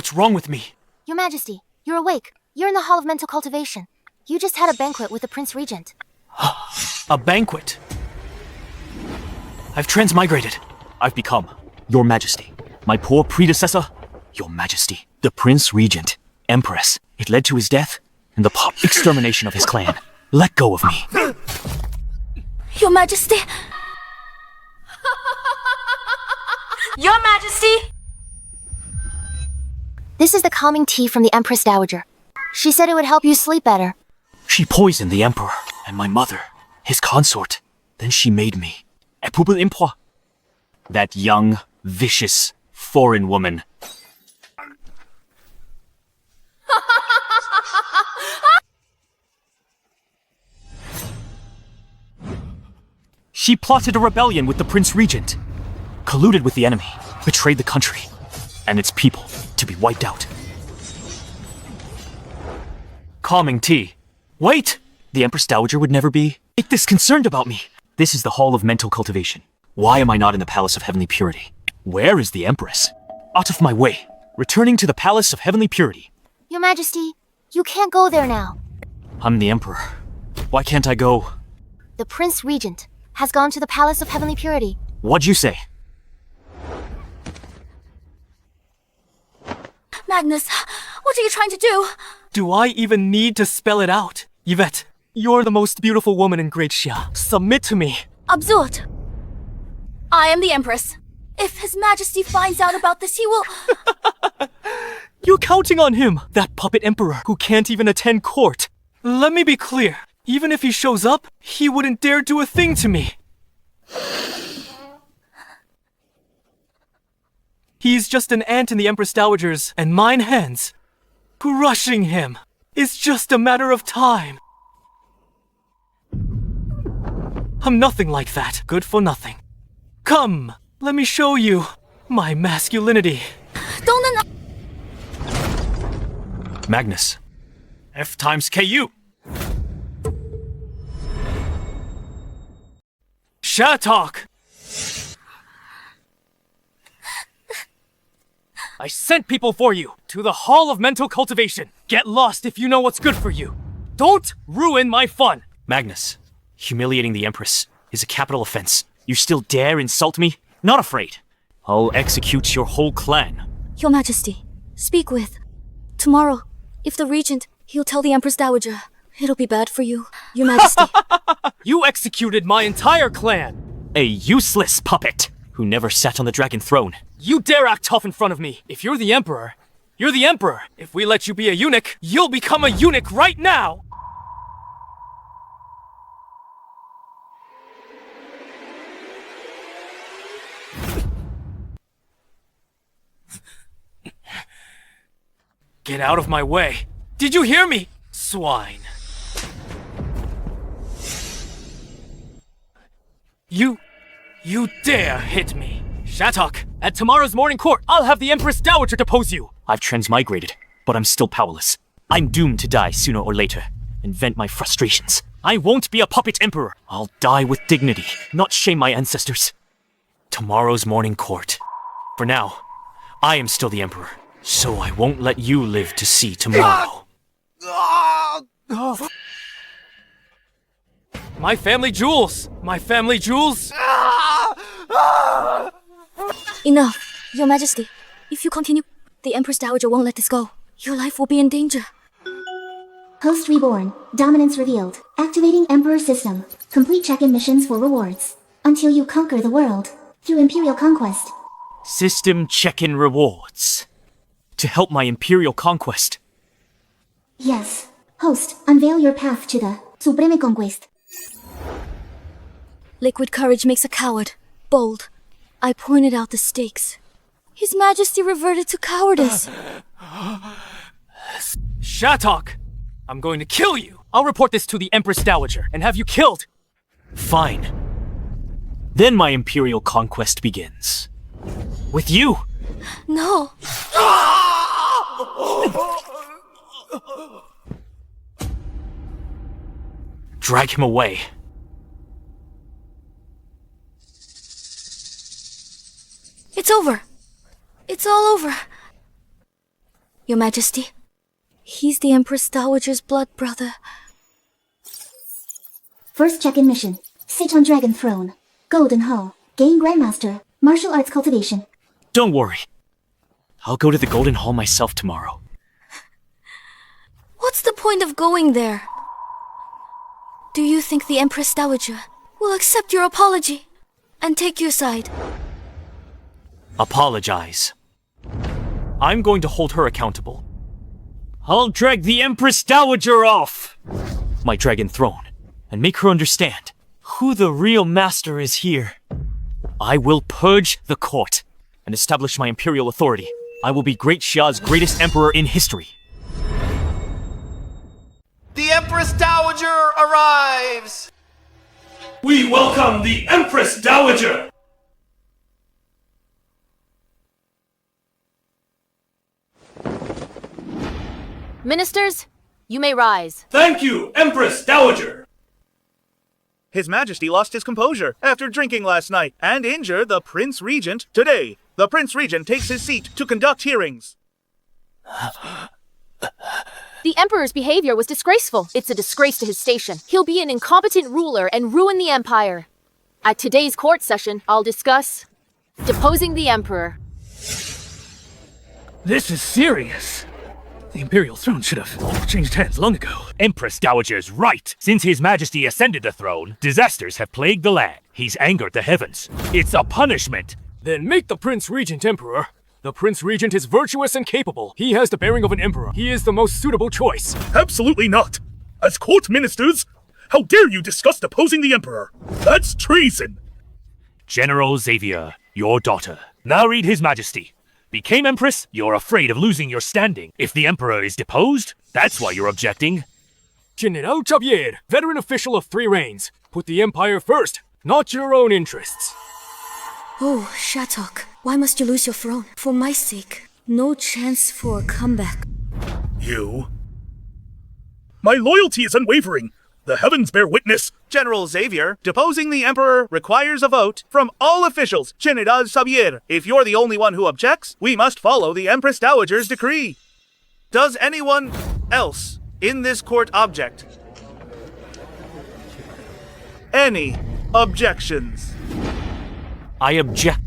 What's wrong with me? Your Majesty, you're awake. You're in the Hall of Mental Cultivation. You just had a banquet with the Prince Regent. A banquet? I've transmigrated. I've become Your Majesty. My poor predecessor, Your Majesty. The Prince Regent, Empress. It led to his death and the extermination of his clan. Let go of me. Your Majesty! Your Majesty! This is the calming tea from the Empress Dowager. She said it would help you sleep better. She poisoned the Emperor and my mother, his consort. Then she made me Epubel Impoi. That young, vicious, foreign woman. She plotted a rebellion with the Prince Regent, colluded with the enemy, betrayed the country and its people to be wiped out. Calming tea. Wait! The Empress Dowager would never be this concerned about me. This is the Hall of Mental Cultivation. Why am I not in the Palace of Heavenly Purity? Where is the Empress? Out of my way. Returning to the Palace of Heavenly Purity. Your Majesty, you can't go there now. I'm the Emperor. Why can't I go? The Prince Regent has gone to the Palace of Heavenly Purity. What'd you say? Magnus, what are you trying to do? Do I even need to spell it out? Yvette, you're the most beautiful woman in Great Xia. Submit to me. Absurd. I am the Empress. If His Majesty finds out about this, he will... You're counting on him, that puppet emperor who can't even attend court. Let me be clear. Even if he shows up, he wouldn't dare do a thing to me. He's just an ant in the Empress Dowager's and mine hands. Crushing him is just a matter of time. I'm nothing like that. Good for nothing. Come, let me show you my masculinity. Don't Magnus. F times KU. Shattock! I sent people for you to the Hall of Mental Cultivation. Get lost if you know what's good for you. Don't ruin my fun. Magnus, humiliating the Empress is a capital offense. You still dare insult me? Not afraid. I'll execute your whole clan. Your Majesty, speak with. Tomorrow, if the Regent, he'll tell the Empress Dowager. It'll be bad for you, Your Majesty. You executed my entire clan. A useless puppet who never sat on the dragon throne. You dare act tough in front of me. If you're the Emperor, you're the Emperor. If we let you be a eunuch, you'll become a eunuch right now. Get out of my way. Did you hear me, swine? You dare hit me. Shattock, at tomorrow's morning court, I'll have the Empress Dowager depose you. I've transmigrated, but I'm still powerless. I'm doomed to die sooner or later and vent my frustrations. I won't be a puppet emperor. I'll die with dignity, not shame my ancestors. Tomorrow's morning court. For now, I am still the emperor, so I won't let you live to see tomorrow. My family jewels! My family jewels! Enough, Your Majesty. If you continue, the Empress Dowager won't let this go. Your life will be in danger. Host reborn. Dominance revealed. Activating Emperor system. Complete check-in missions for rewards. Until you conquer the world. Through Imperial conquest. System check-in rewards. To help my Imperial conquest. Yes. Host, unveil your path to the Supreme Conquest. Liquid courage makes a coward. Bold. I pointed out the stakes. His Majesty reverted to cowardice. Shattock! I'm going to kill you! I'll report this to the Empress Dowager and have you killed! Fine. Then my Imperial conquest begins. With you! No! Drag him away. It's over. It's all over. Your Majesty, he's the Empress Dowager's blood brother. First check-in mission. Sit on Dragon Throne. Golden Hall. Gain Grandmaster. Martial Arts Cultivation. Don't worry. I'll go to the Golden Hall myself tomorrow. What's the point of going there? Do you think the Empress Dowager will accept your apology and take your side? Apologize. I'm going to hold her accountable. I'll drag the Empress Dowager off my dragon throne and make her understand who the real master is here. I will purge the court and establish my imperial authority. I will be Great Xia's greatest emperor in history. The Empress Dowager arrives! We welcome the Empress Dowager! Ministers, you may rise. Thank you, Empress Dowager! His Majesty lost his composure after drinking last night and injured the Prince Regent today. The Prince Regent takes his seat to conduct hearings. The Emperor's behavior was disgraceful. It's a disgrace to his station. He'll be an incompetent ruler and ruin the Empire. At today's court session, I'll discuss deposing the Emperor. This is serious. The Imperial throne should have changed hands long ago. Empress Dowager's right. Since His Majesty ascended the throne, disasters have plagued the land. He's angered the heavens. It's a punishment. Then make the Prince Regent Emperor. The Prince Regent is virtuous and capable. He has the bearing of an emperor. He is the most suitable choice. Absolutely not! As court ministers, how dare you discuss deposing the Emperor? That's treason! General Xavier, your daughter. Now read His Majesty. Became Empress, you're afraid of losing your standing. If the Emperor is deposed, that's why you're objecting. General Xavier, veteran official of 3 reigns. Put the Empire first, not your own interests. Oh, Shattock, why must you lose your throne? For my sake, no chance for a comeback. You? My loyalty is unwavering. The heavens bear witness. General Xavier, deposing the Emperor requires a vote from all officials. General Xavier, if you're the only one who objects, we must follow the Empress Dowager's decree. Does anyone else in this court object? Any objections? I object.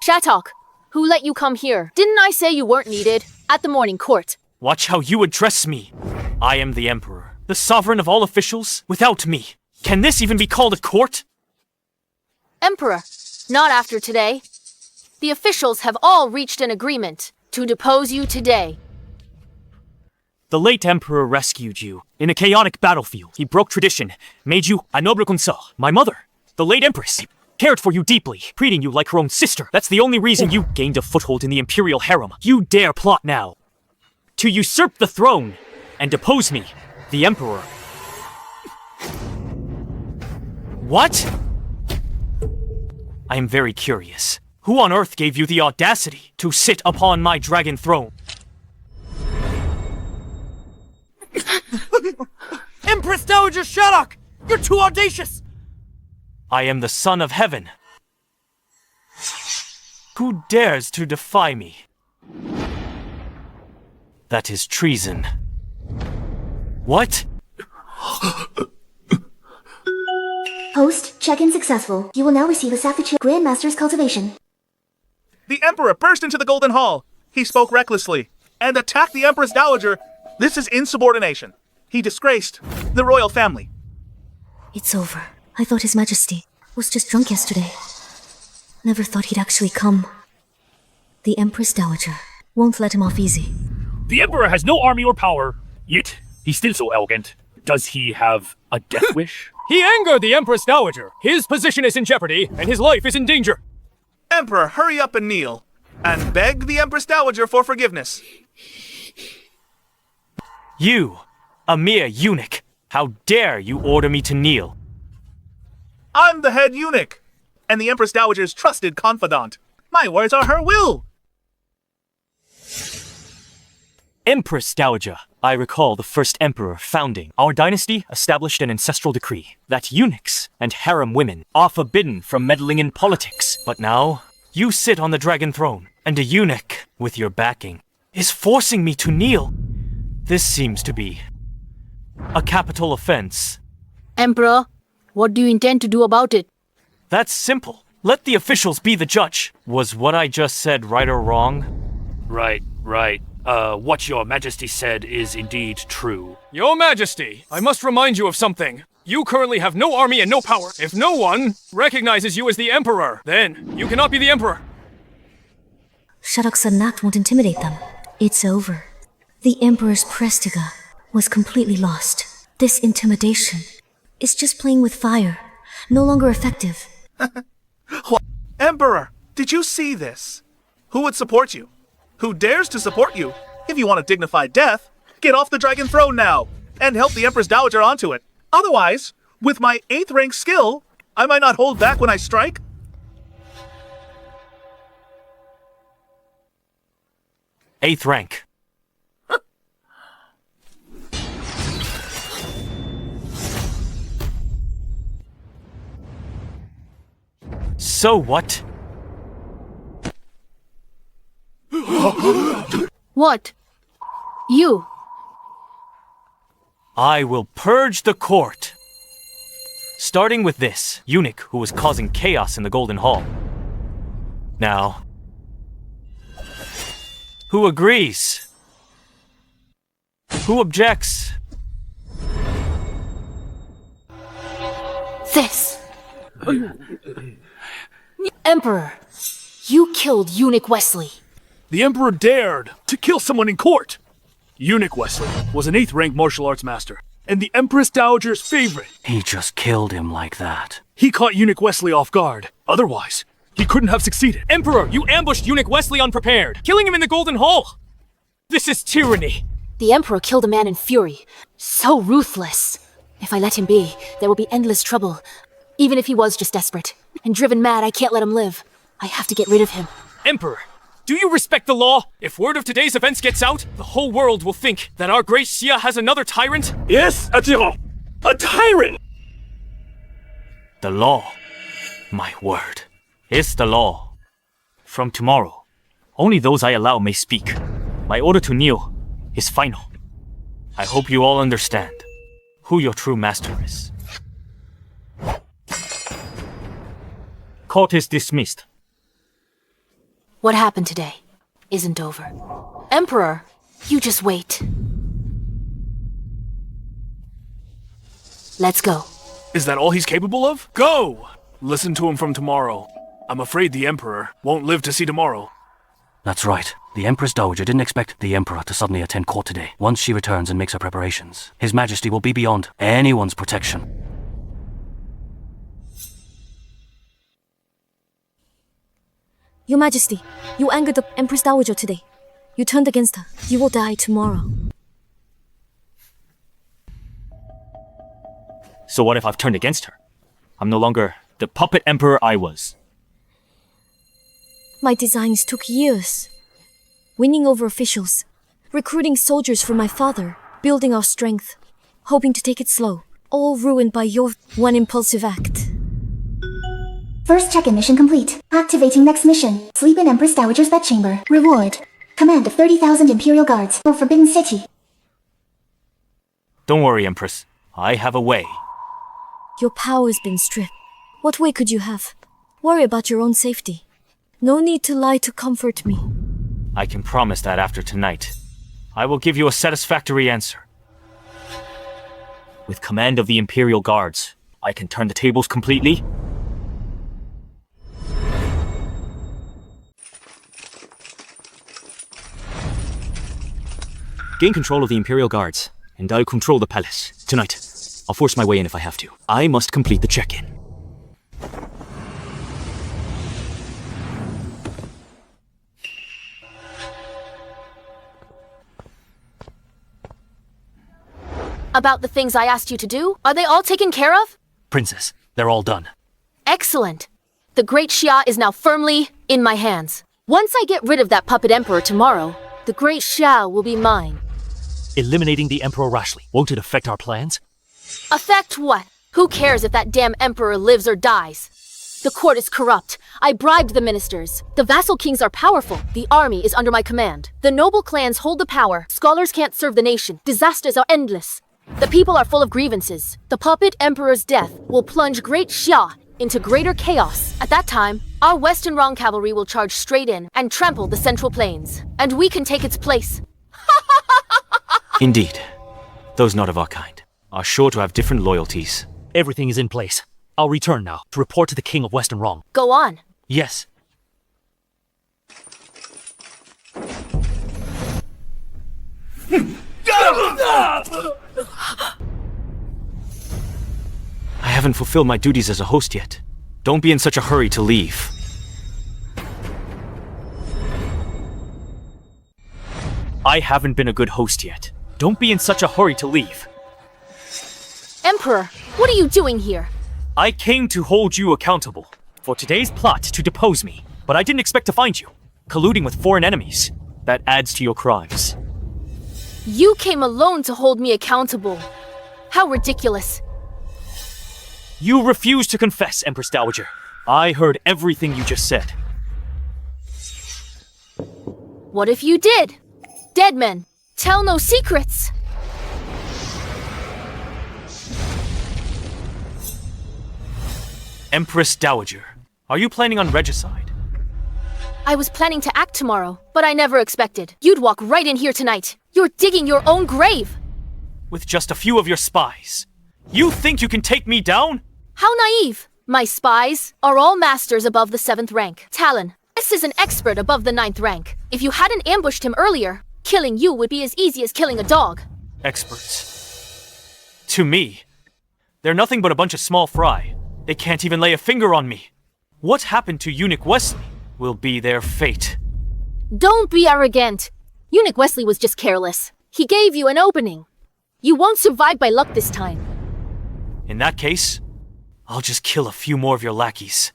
Shattock, who let you come here? Didn't I say you weren't needed at the morning court? Watch how you address me. I am the Emperor, the sovereign of all officials, without me. Can this even be called a court? Emperor, not after today. The officials have all reached an agreement to depose you today. The late Emperor rescued you in a chaotic battlefield. He broke tradition, made you a noble consort. My mother, the late Empress, cared for you deeply, treating you like her own sister. That's the only reason you gained a foothold in the Imperial harem. You dare plot now to usurp the throne and depose me, the Emperor. What? I am very curious. Who on earth gave you the audacity to sit upon my dragon throne? Empress Dowager Shattock! You're too audacious! I am the son of heaven. Who dares to defy me? That is treason. What? Post check-in successful. You will now receive a Safichir Grandmaster's Cultivation. The Emperor burst into the Golden Hall. He spoke recklessly and attacked the Empress Dowager. This is insubordination. He disgraced the royal family. It's over. I thought His Majesty was just drunk yesterday. Never thought he'd actually come. The Empress Dowager won't let him off easy. The Emperor has no army or power, yet he's still so arrogant. Does he have a death wish? He angered the Empress Dowager. His position is in jeopardy, and his life is in danger. Emperor, hurry up and kneel, and beg the Empress Dowager for forgiveness. You, a mere eunuch, how dare you order me to kneel? I'm the head eunuch, and the Empress Dowager's trusted confidant. My words are her will. Empress Dowager. I recall the first emperor founding our dynasty established an ancestral decree that eunuchs and harem women are forbidden from meddling in politics. But now, you sit on the dragon throne, and a eunuch, with your backing, is forcing me to kneel. This seems to be a capital offense. Emperor, what do you intend to do about it? That's simple. Let the officials be the judge. Was what I just said right or wrong? Right. What your majesty said is indeed true. Your Majesty, I must remind you of something. You currently have no army and no power. If no one recognizes you as the Emperor, then you cannot be the Emperor. Shattock's sudden act won't intimidate them. It's over. The Emperor's prestiga was completely lost. This intimidation is just playing with fire, no longer effective. Emperor, did you see this? Who would support you? Who dares to support you? If you want a dignified death, get off the dragon throne now, and help the Empress Dowager onto it. Otherwise, with my 8th rank skill, I might not hold back when I strike. Eighth rank. So what? What? You? I will purge the court. Starting with this eunuch who was causing chaos in the Golden Hall. Now, who agrees? Who objects? This. Emperor, you killed Eunuch Wesley. The Emperor dared to kill someone in court. Eunuch Wesley was an 8th rank martial arts master, and the Empress Dowager's favorite. He just killed him like that. He caught Eunuch Wesley off guard. Otherwise, he couldn't have succeeded. Emperor, you ambushed Eunuch Wesley unprepared, killing him in the Golden Hall. This is tyranny. The Emperor killed a man in fury. So ruthless. If I let him be, there will be endless trouble. Even if he was just desperate. And driven mad, I can't let him live. I have to get rid of him. Emperor, do you respect the law? If word of today's events gets out, the whole world will think that our great Xia has another tyrant. Yes, a tyran. A tyrant! The law. My word. It's the law. From tomorrow, only those I allow may speak. My order to kneel is final. I hope you all understand who your true master is. Court is dismissed. What happened today isn't over. Emperor, you just wait. Let's go. Is that all he's capable of? Go! Listen to him from tomorrow. I'm afraid the Emperor won't live to see tomorrow. That's right. The Empress Dowager didn't expect the Emperor to suddenly attend court today. Once she returns and makes her preparations, His Majesty will be beyond anyone's protection. Your Majesty, you angered the Empress Dowager today. You turned against her. You will die tomorrow. So what if I've turned against her? I'm no longer the puppet emperor I was. My designs took years. Winning over officials, recruiting soldiers for my father, building our strength, hoping to take it slow, all ruined by your one impulsive act. First check-in mission complete. Activating next mission. Sleep in Empress Dowager's bedchamber. Reward. Command of 30,000 Imperial Guards for Forbidden City. Don't worry, Empress. I have a way. Your power's been stripped. What way could you have? Worry about your own safety. No need to lie to comfort me. I can promise that after tonight, I will give you a satisfactory answer. With command of the Imperial Guards, I can turn the tables completely. Gain control of the Imperial Guards, and I'll control the palace. Tonight, I'll force my way in if I have to. I must complete the check-in. About the things I asked you to do? Are they all taken care of? Princess, they're all done. Excellent. The Great Xia is now firmly in my hands. Once I get rid of that puppet emperor tomorrow, The Great Xia will be mine. Eliminating the Emperor rashly, won't it affect our plans? Affect what? Who cares if that damn emperor lives or dies? The court is corrupt. I bribed the ministers. The vassal kings are powerful. The army is under my command. The noble clans hold the power. Scholars can't serve the nation. Disasters are endless. The people are full of grievances. The puppet emperor's death will plunge Great Xia into greater chaos. At that time, our Western Rong cavalry will charge straight in and trample the central plains. And we can take its place. Indeed. Those not of our kind are sure to have different loyalties. Everything is in place. I'll return now to report to the King of Western Rong. Go on. Yes. I haven't fulfilled my duties as a host yet. Don't be in such a hurry to leave. I haven't been a good host yet. Don't be in such a hurry to leave. Emperor, what are you doing here? I came to hold you accountable for today's plot to depose me, but I didn't expect to find you colluding with foreign enemies. That adds to your crimes. You came alone to hold me accountable. How ridiculous. You refused to confess, Empress Dowager. I heard everything you just said. What if you did? Dead men, tell no secrets. Empress Dowager, are you planning on regicide? I was planning to act tomorrow, but I never expected you'd walk right in here tonight. You're digging your own grave. With just a few of your spies. You think you can take me down? How naive. My spies are all masters above the 7th rank. Talon, this is an expert above the 9th rank. If you hadn't ambushed him earlier, killing you would be as easy as killing a dog. Experts. To me, they're nothing but a bunch of small fry. They can't even lay a finger on me. What happened to Eunuch Wesley will be their fate. Don't be arrogant. Eunuch Wesley was just careless. He gave you an opening. You won't survive by luck this time. In that case, I'll just kill a few more of your lackeys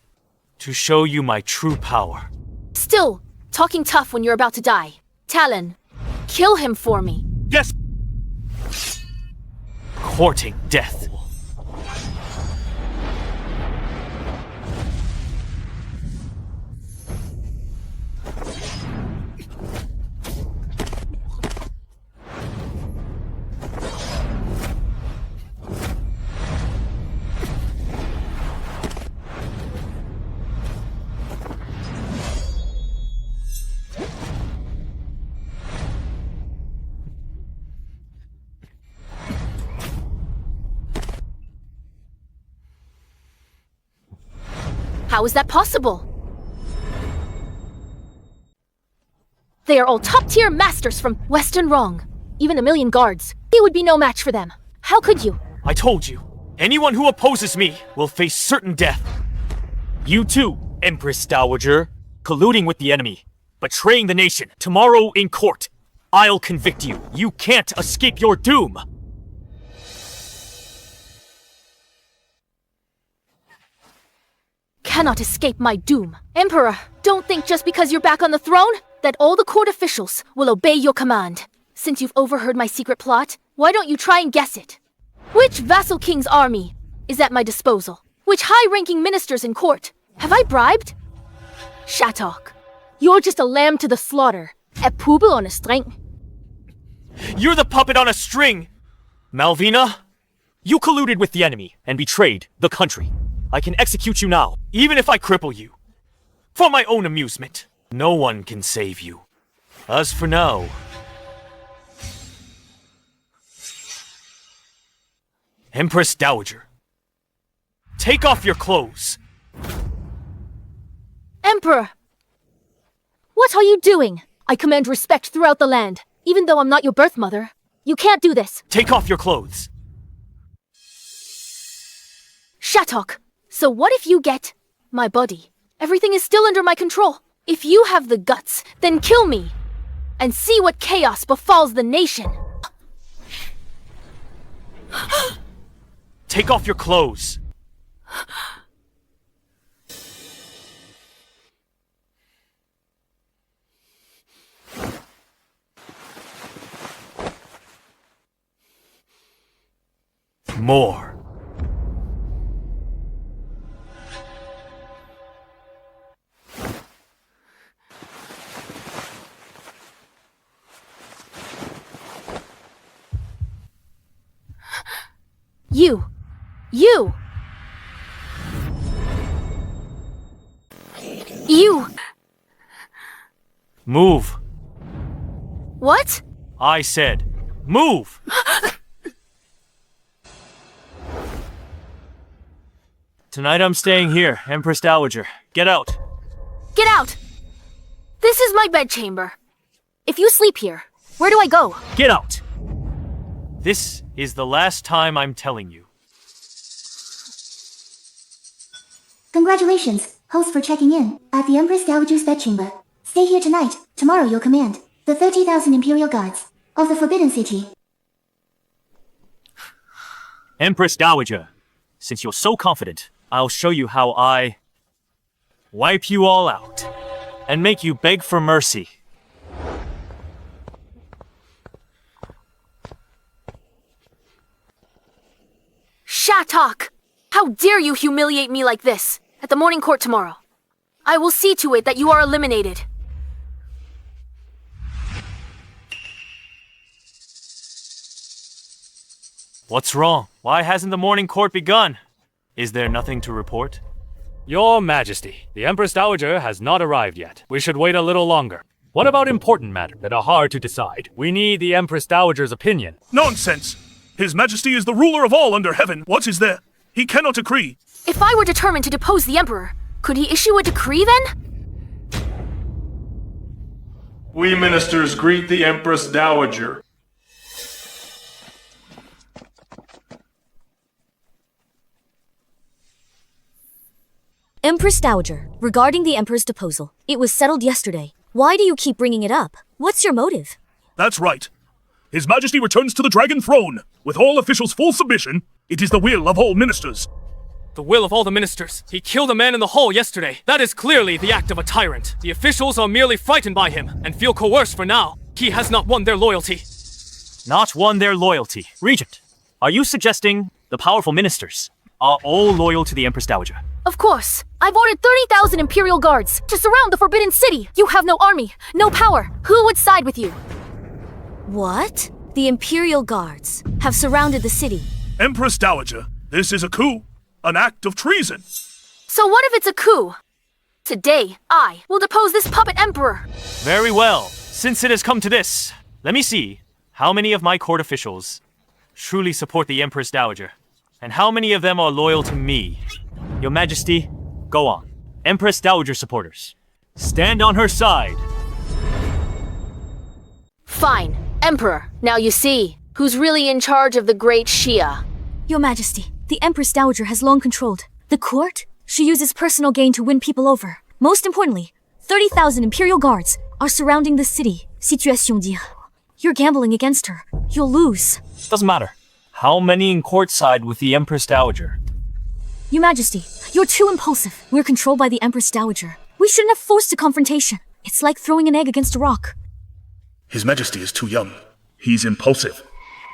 to show you my true power. Still, talking tough when you're about to die. Talon, kill him for me. Yes! Courting death. How is that possible? They are all top-tier masters from Western Rong. Even a million guards. They would be no match for them. How could you? I told you, anyone who opposes me will face certain death. You too, Empress Dowager, colluding with the enemy, betraying the nation. Tomorrow in court, I'll convict you. You can't escape your doom. Cannot escape my doom. Emperor, don't think just because you're back on the throne that all the court officials will obey your command. Since you've overheard my secret plot, why don't you try and guess it? Which vassal king's army is at my disposal? Which high-ranking ministers in court have I bribed? Shattock, you're just a lamb to the slaughter. A poodle on a string. You're the puppet on a string! Malvina, you colluded with the enemy and betrayed the country. I can execute you now, even if I cripple you. For my own amusement. No one can save you. As for now... Empress Dowager, take off your clothes. Emperor! What are you doing? I command respect throughout the land, even though I'm not your birth mother. You can't do this. Take off your clothes. Shattock, so what if you get my body? Everything is still under my control. If you have the guts, then kill me. And see what chaos befalls the nation. Take off your clothes. More. You! You! Move. What? I said, move! Tonight I'm staying here, Empress Dowager. Get out. Get out! This is my bedchamber. If you sleep here, where do I go? Get out! This is the last time I'm telling you. Congratulations, host, for checking in at the Empress Dowager's bedchamber. Stay here tonight. Tomorrow you'll command the 30,000 Imperial Guards of the Forbidden City. Empress Dowager, since you're so confident, I'll show you how I wipe you all out and make you beg for mercy. Shattock! How dare you humiliate me like this at the morning court tomorrow? I will see to it that you are eliminated. What's wrong? Why hasn't the morning court begun? Is there nothing to report? Your Majesty, the Empress Dowager has not arrived yet. We should wait a little longer. What about important matters that are hard to decide? We need the Empress Dowager's opinion. Nonsense! His Majesty is the ruler of all under heaven. What is there? He cannot decree. If I were determined to depose the Emperor, could he issue a decree then? We ministers greet the Empress Dowager. Empress Dowager, regarding the Emperor's deposal, it was settled yesterday. Why do you keep bringing it up? What's your motive? That's right. His Majesty returns to the Dragon Throne. With all officials' full submission, it is the will of all ministers. The will of all the ministers. He killed a man in the hall yesterday. That is clearly the act of a tyrant. The officials are merely frightened by him and feel coerced for now. He has not won their loyalty. Not won their loyalty. Regent, are you suggesting the powerful ministers are all loyal to the Empress Dowager? Of course. I've ordered 30,000 Imperial Guards to surround the Forbidden City. You have no army, no power. Who would side with you? What? The Imperial Guards have surrounded the city. Empress Dowager, this is a coup. An act of treason. So what if it's a coup? Today, I will depose this puppet emperor. Very well. Since it has come to this, let me see how many of my court officials truly support the Empress Dowager, and how many of them are loyal to me. Your Majesty, go on. Empress Dowager supporters, stand on her side. Fine, Emperor. Now you see who's really in charge of the Great Xia. Your Majesty, the Empress Dowager has long controlled the court. She uses personal gain to win people over. Most importantly, 30,000 Imperial Guards are surrounding the city. Situation dire. You're gambling against her. You'll lose. Doesn't matter. How many in court side with the Empress Dowager? Your Majesty, you're too impulsive. We're controlled by the Empress Dowager. We shouldn't have forced a confrontation. It's like throwing an egg against a rock. His Majesty is too young. He's impulsive.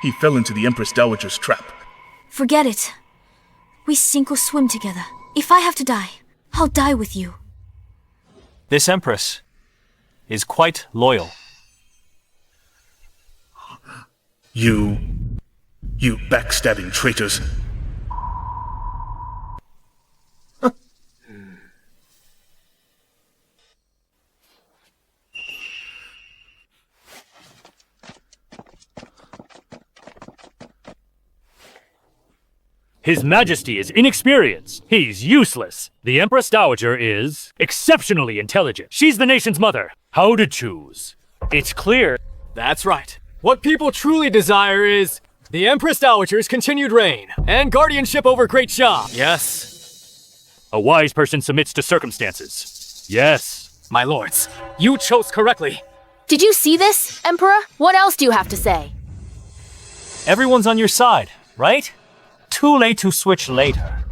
He fell into the Empress Dowager's trap. Forget it. We sink or swim together. If I have to die, I'll die with you. This Empress is quite loyal. You backstabbing traitors. His Majesty is inexperienced. He's useless. The Empress Dowager is exceptionally intelligent. She's the nation's mother. How to choose? It's clear. That's right. What people truly desire is the Empress Dowager's continued reign and guardianship over Great Xia. Yes. A wise person submits to circumstances. Yes. My lords, you chose correctly. Did you see this, Emperor? What else do you have to say? Everyone's on your side, right? Too late to switch later.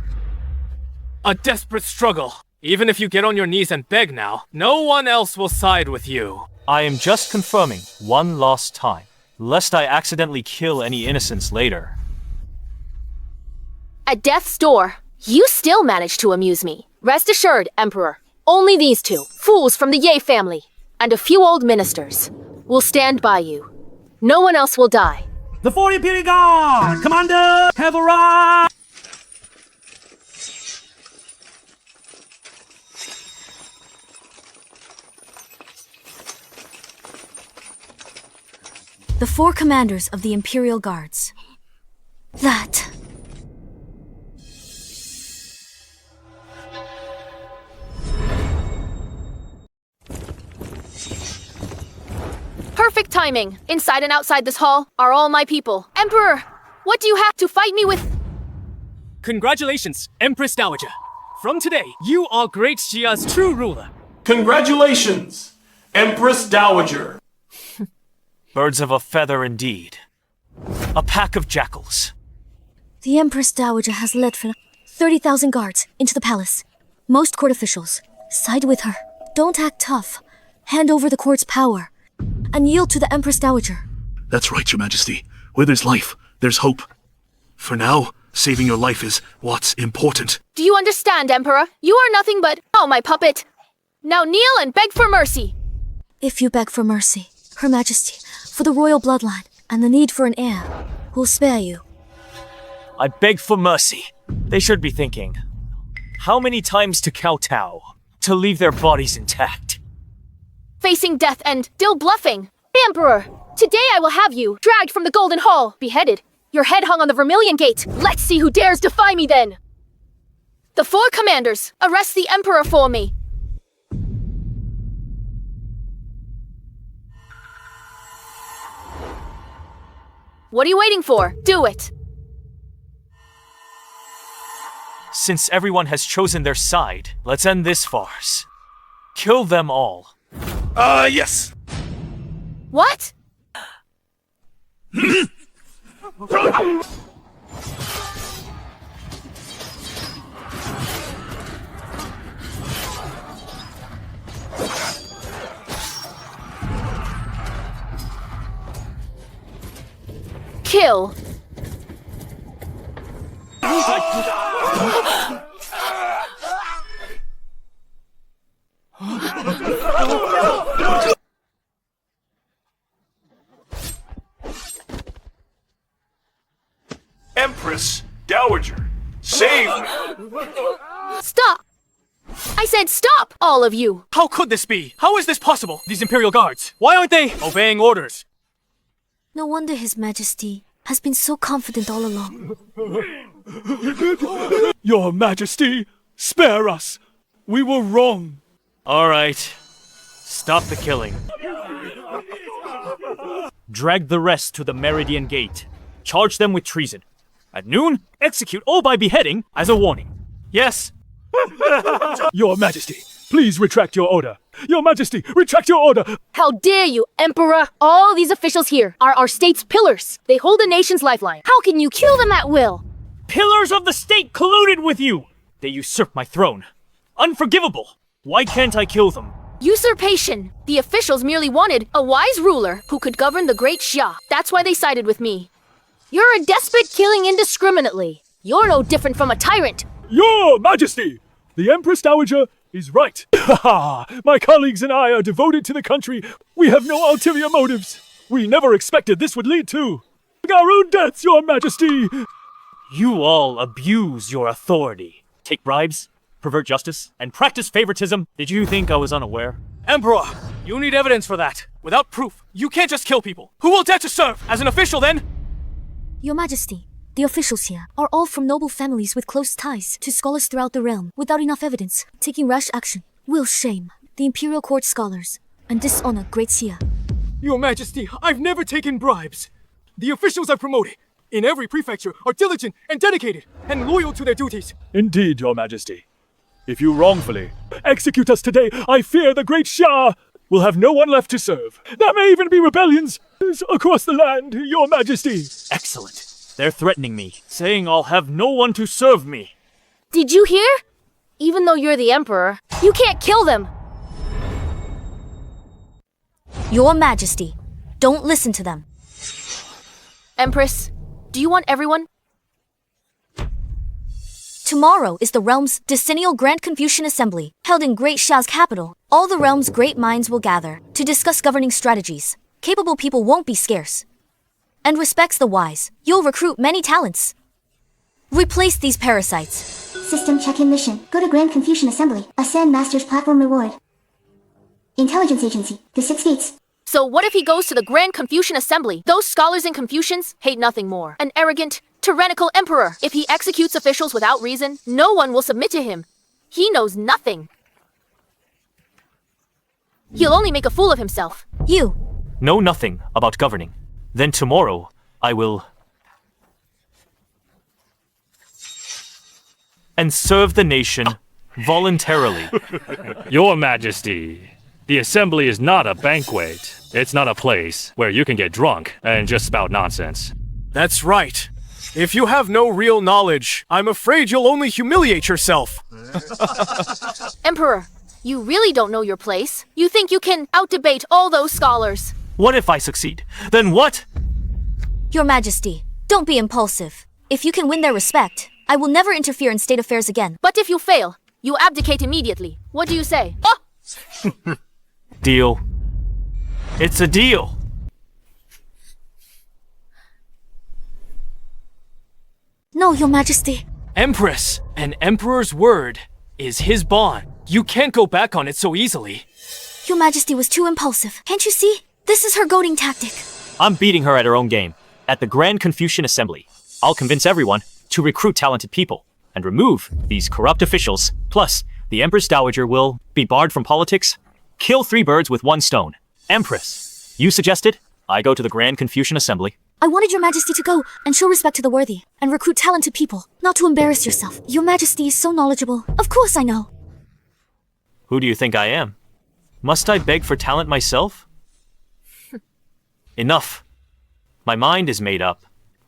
A desperate struggle. Even if you get on your knees and beg now, no one else will side with you. I am just confirming one last time, lest I accidentally kill any innocents later. at death's door, you still managed to amuse me. Rest assured, Emperor, only these two, fools from the Ye family, and a few old ministers, will stand by you. No one else will die. The 4 Imperial Guard! Commander, have arrived! The 4 commanders of the Imperial Guards. That... Perfect timing. Inside and outside this hall are all my people. Emperor, what do you have to fight me with? Congratulations, Empress Dowager. From today, you are Great Xia's true ruler. Congratulations, Empress Dowager. Birds of a feather indeed. A pack of jackals. The Empress Dowager has led 30,000 guards into the palace. Most court officials side with her. Don't act tough. Hand over the court's power and yield to the Empress Dowager. That's right, Your Majesty. Where there's life, there's hope. For now, saving your life is what's important. Do you understand, Emperor? You are nothing but, oh, my puppet. Now kneel and beg for mercy. If you beg for mercy, Her Majesty, for the royal bloodline and the need for an heir, will spare you. I beg for mercy. They should be thinking, how many times to kowtow to leave their bodies intact? Facing death and still bluffing. Emperor, today I will have you dragged from the Golden Hall, beheaded, your head hung on the Vermilion Gate. Let's see who dares defy me then. The 4 commanders, arrest the Emperor for me. What are you waiting for? Do it. Since everyone has chosen their side, let's end this farce. Kill them all. Yes. What? Kill. Empress Dowager, save me. Stop! I said stop, all of you. How could this be? How is this possible? These Imperial Guards, why aren't they obeying orders? No wonder His Majesty has been so confident all along. Your Majesty, spare us. We were wrong. All right. Stop the killing. Drag the rest to the Meridian Gate. Charge them with treason. At noon, execute all by beheading as a warning. Yes? Your Majesty, please retract your order. Your Majesty, retract your order. How dare you, Emperor! All these officials here are our state's pillars. They hold the nation's lifeline. How can you kill them at will? Pillars of the state colluded with you! They usurped my throne. Unforgivable! Why can't I kill them? Usurpation! The officials merely wanted a wise ruler who could govern the Great Xia. That's why they sided with me. You're a despot killing indiscriminately. You're no different from a tyrant. Your Majesty, the Empress Dowager is right. My colleagues and I are devoted to the country. We have no ulterior motives. We never expected this would lead to our own deaths, Your Majesty. You all abuse your authority. Take bribes, pervert justice, and practice favoritism. Did you think I was unaware? Emperor, you need evidence for that. Without proof, you can't just kill people. Who will dare to serve as an official then? Your Majesty, the officials here are all from noble families with close ties to scholars throughout the realm. Without enough evidence, taking rash action will shame the Imperial Court scholars and dishonor Great Xia. Your Majesty, I've never taken bribes. The officials I've promoted in every prefecture are diligent and dedicated and loyal to their duties. Indeed, Your Majesty. If you wrongfully execute us today, I fear the Great Xia will have no one left to serve. There may even be rebellions across the land, Your Majesty. Excellent. They're threatening me, saying I'll have no one to serve me. Did you hear? Even though you're the Emperor, you can't kill them. Your Majesty, don't listen to them. Empress, do you want everyone Tomorrow is the realm's decennial Grand Confucian Assembly, held in Great Xia's capital. All the realm's great minds will gather to discuss governing strategies. Capable people won't be scarce. And respects the wise, you'll recruit many talents. Replace these parasites. System check-in mission. Go to Grand Confucian Assembly. Ascend Master's Platform Reward. Intelligence Agency. The 6 Gates. So what if he goes to the Grand Confucian Assembly? Those scholars and Confucians hate nothing more. An arrogant, tyrannical emperor. If he executes officials without reason, no one will submit to him. He knows nothing. He'll only make a fool of himself. You. Know nothing about governing. Then tomorrow, I will... and serve the nation voluntarily. Your Majesty, the assembly is not a banquet. It's not a place where you can get drunk and just spout nonsense. That's right. If you have no real knowledge, I'm afraid you'll only humiliate yourself. Emperor, you really don't know your place. You think you can out-debate all those scholars. What if I succeed? Then what? Your Majesty, don't be impulsive. If you can win their respect, I will never interfere in state affairs again. But if you fail, you abdicate immediately. What do you say? Oh! Deal. It's a deal. No, Your Majesty. Empress, an emperor's word is his bond. You can't go back on it so easily. Your Majesty was too impulsive. Can't you see? This is her goading tactic. I'm beating her at her own game. At the Grand Confucian Assembly, I'll convince everyone to recruit talented people and remove these corrupt officials. Plus, the Empress Dowager will be barred from politics. Kill 3 birds with 1 stone. Empress, you suggested I go to the Grand Confucian Assembly. I wanted Your Majesty to go and show respect to the worthy and recruit talented people, not to embarrass yourself. Your Majesty is so knowledgeable. Of course I know. Who do you think I am? Must I beg for talent myself? Enough. My mind is made up.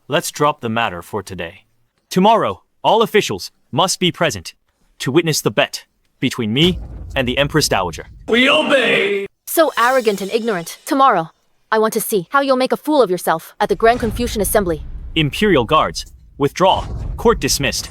Let's drop the matter for today. Tomorrow, all officials must be present to witness the bet between me and the Empress Dowager. We obey! So arrogant and ignorant. Tomorrow, I want to see how you'll make a fool of yourself at the Grand Confucian Assembly. Imperial guards, withdraw. Court dismissed.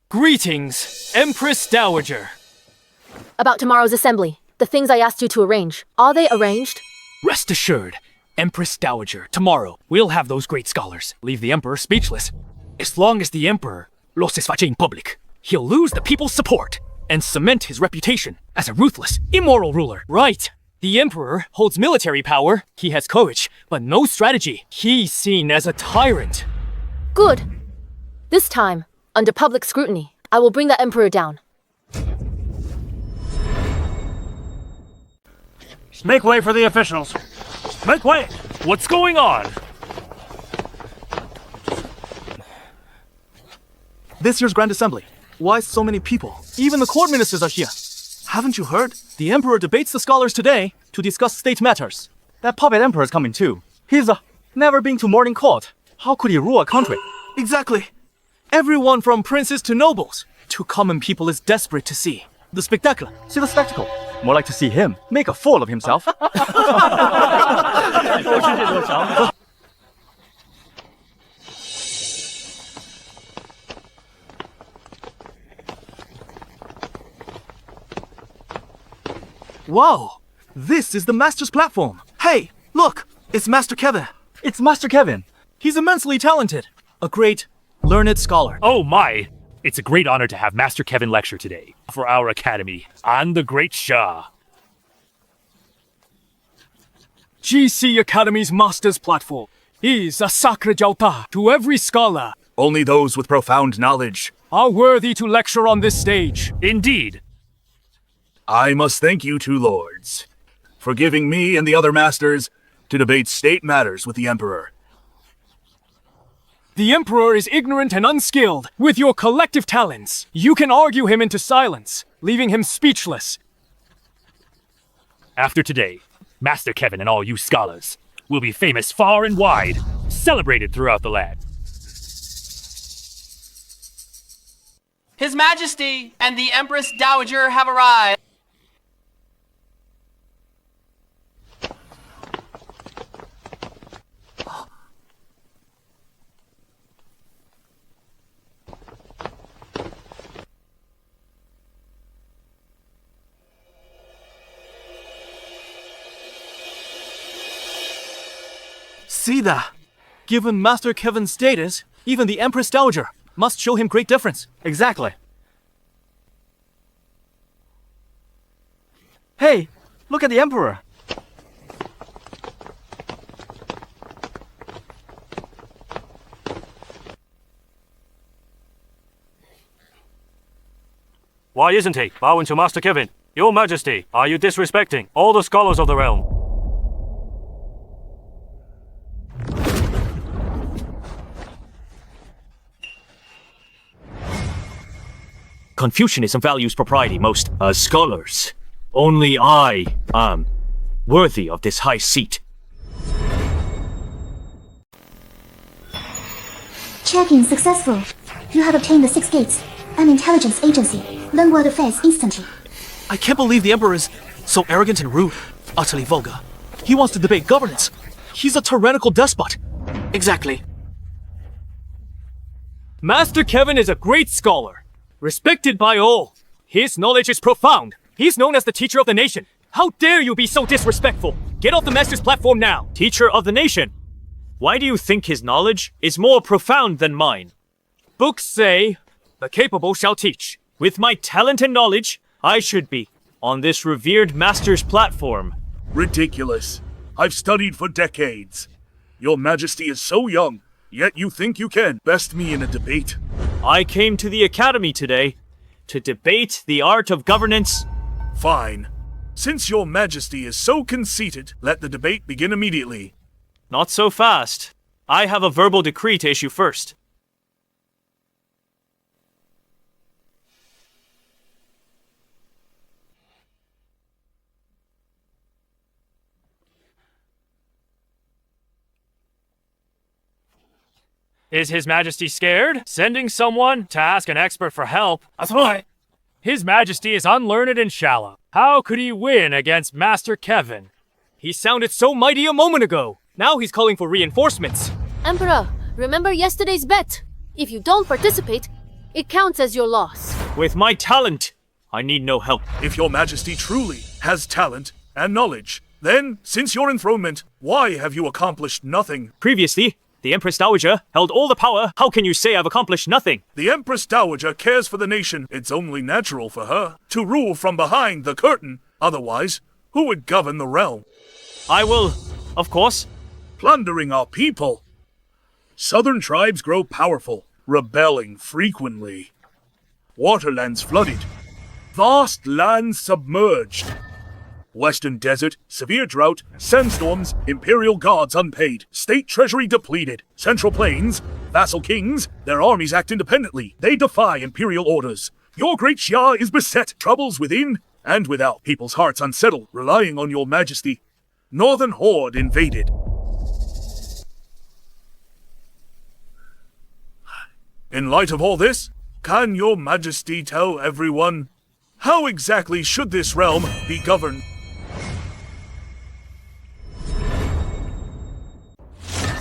Greetings, Empress Dowager. About tomorrow's assembly, the things I asked you to arrange, are they arranged? Rest assured, Empress Dowager, tomorrow we'll have those great scholars leave the Emperor speechless. As long as the Emperor los desfache in public, he'll lose the people's support and cement his reputation as a ruthless, immoral ruler. Right. The Emperor holds military power, he has courage, but no strategy. He's seen as a tyrant. Good. This time, under public scrutiny, I will bring the Emperor down. Make way for the officials. Make way! What's going on? This year's Grand Assembly. Why so many people? Even the court ministers are here. Haven't you heard? The Emperor debates the scholars today to discuss state matters. That puppet Emperor is coming too. He's never been to morning court. How could he rule a country? Exactly. Everyone from princes to nobles to common people is desperate to see the spectacle. See the spectacle. More like to see him make a fool of himself. Wow, this is the Master's platform. Hey, look, it's Master Kevin. It's Master Kevin. He's immensely talented. A great, learned scholar. Oh my! It's a great honor to have Master Kevin lecture today for our academy on the Great Xia. GC Academy's Master's platform is a sacred altar to every scholar. Only those with profound knowledge are worthy to lecture on this stage. Indeed. I must thank you two lords for giving me and the other masters to debate state matters with the Emperor. The Emperor is ignorant and unskilled. With your collective talents, you can argue him into silence, leaving him speechless. After today, Master Kevin and all you scholars will be famous far and wide, celebrated throughout the land. His Majesty and the Empress Dowager have arrived. see that. Given Master Kevin's status, even the Empress Dowager must show him great deference. Exactly. Hey, look at the Emperor. Why isn't he? Bowing to Master Kevin. Your Majesty, are you disrespecting all the scholars of the realm? Confucianism values propriety most as scholars. Only I am worthy of this high seat. Checking successful. You have obtained the 6 gates. An intelligence agency. Learn world affairs instantly. I can't believe the Emperor is so arrogant and rude. Utterly vulgar. He wants to debate governance. He's a tyrannical despot. Exactly. Master Kevin is a great scholar, respected by all. His knowledge is profound. He's known as the teacher of the nation. How dare you be so disrespectful? Get off the master's platform now. Teacher of the nation. Why do you think his knowledge is more profound than mine? Books say, the capable shall teach. With my talent and knowledge, I should be on this revered master's platform. Ridiculous. I've studied for decades. Your Majesty is so young, yet you think you can best me in a debate. I came to the Academy today to debate the art of governance. Fine. Since your Majesty is so conceited, let the debate begin immediately. Not so fast. I have a verbal decree to issue first. Is His Majesty scared? Sending someone to ask an expert for help? That's why. His Majesty is unlearned and shallow. How could he win against Master Kevin? He sounded so mighty a moment ago. Now he's calling for reinforcements. Emperor, remember yesterday's bet? If you don't participate, it counts as your loss. With my talent, I need no help. If your Majesty truly has talent and knowledge, then, since your enthronement, why have you accomplished nothing? Previously, the Empress Dowager held all the power. How can you say I've accomplished nothing? The Empress Dowager cares for the nation. It's only natural for her to rule from behind the curtain. Otherwise, who would govern the realm? I will, of course. Plundering our people. Southern tribes grow powerful, rebelling frequently. Waterlands flooded. Vast lands submerged. Western desert, severe drought, sandstorms, imperial guards unpaid, state treasury depleted, central plains, vassal kings, their armies act independently. They defy imperial orders. Your Great Xia is beset, troubles within and without, people's hearts unsettled, relying on your Majesty. Northern horde invaded. In light of all this, can your Majesty tell everyone how exactly should this realm be governed?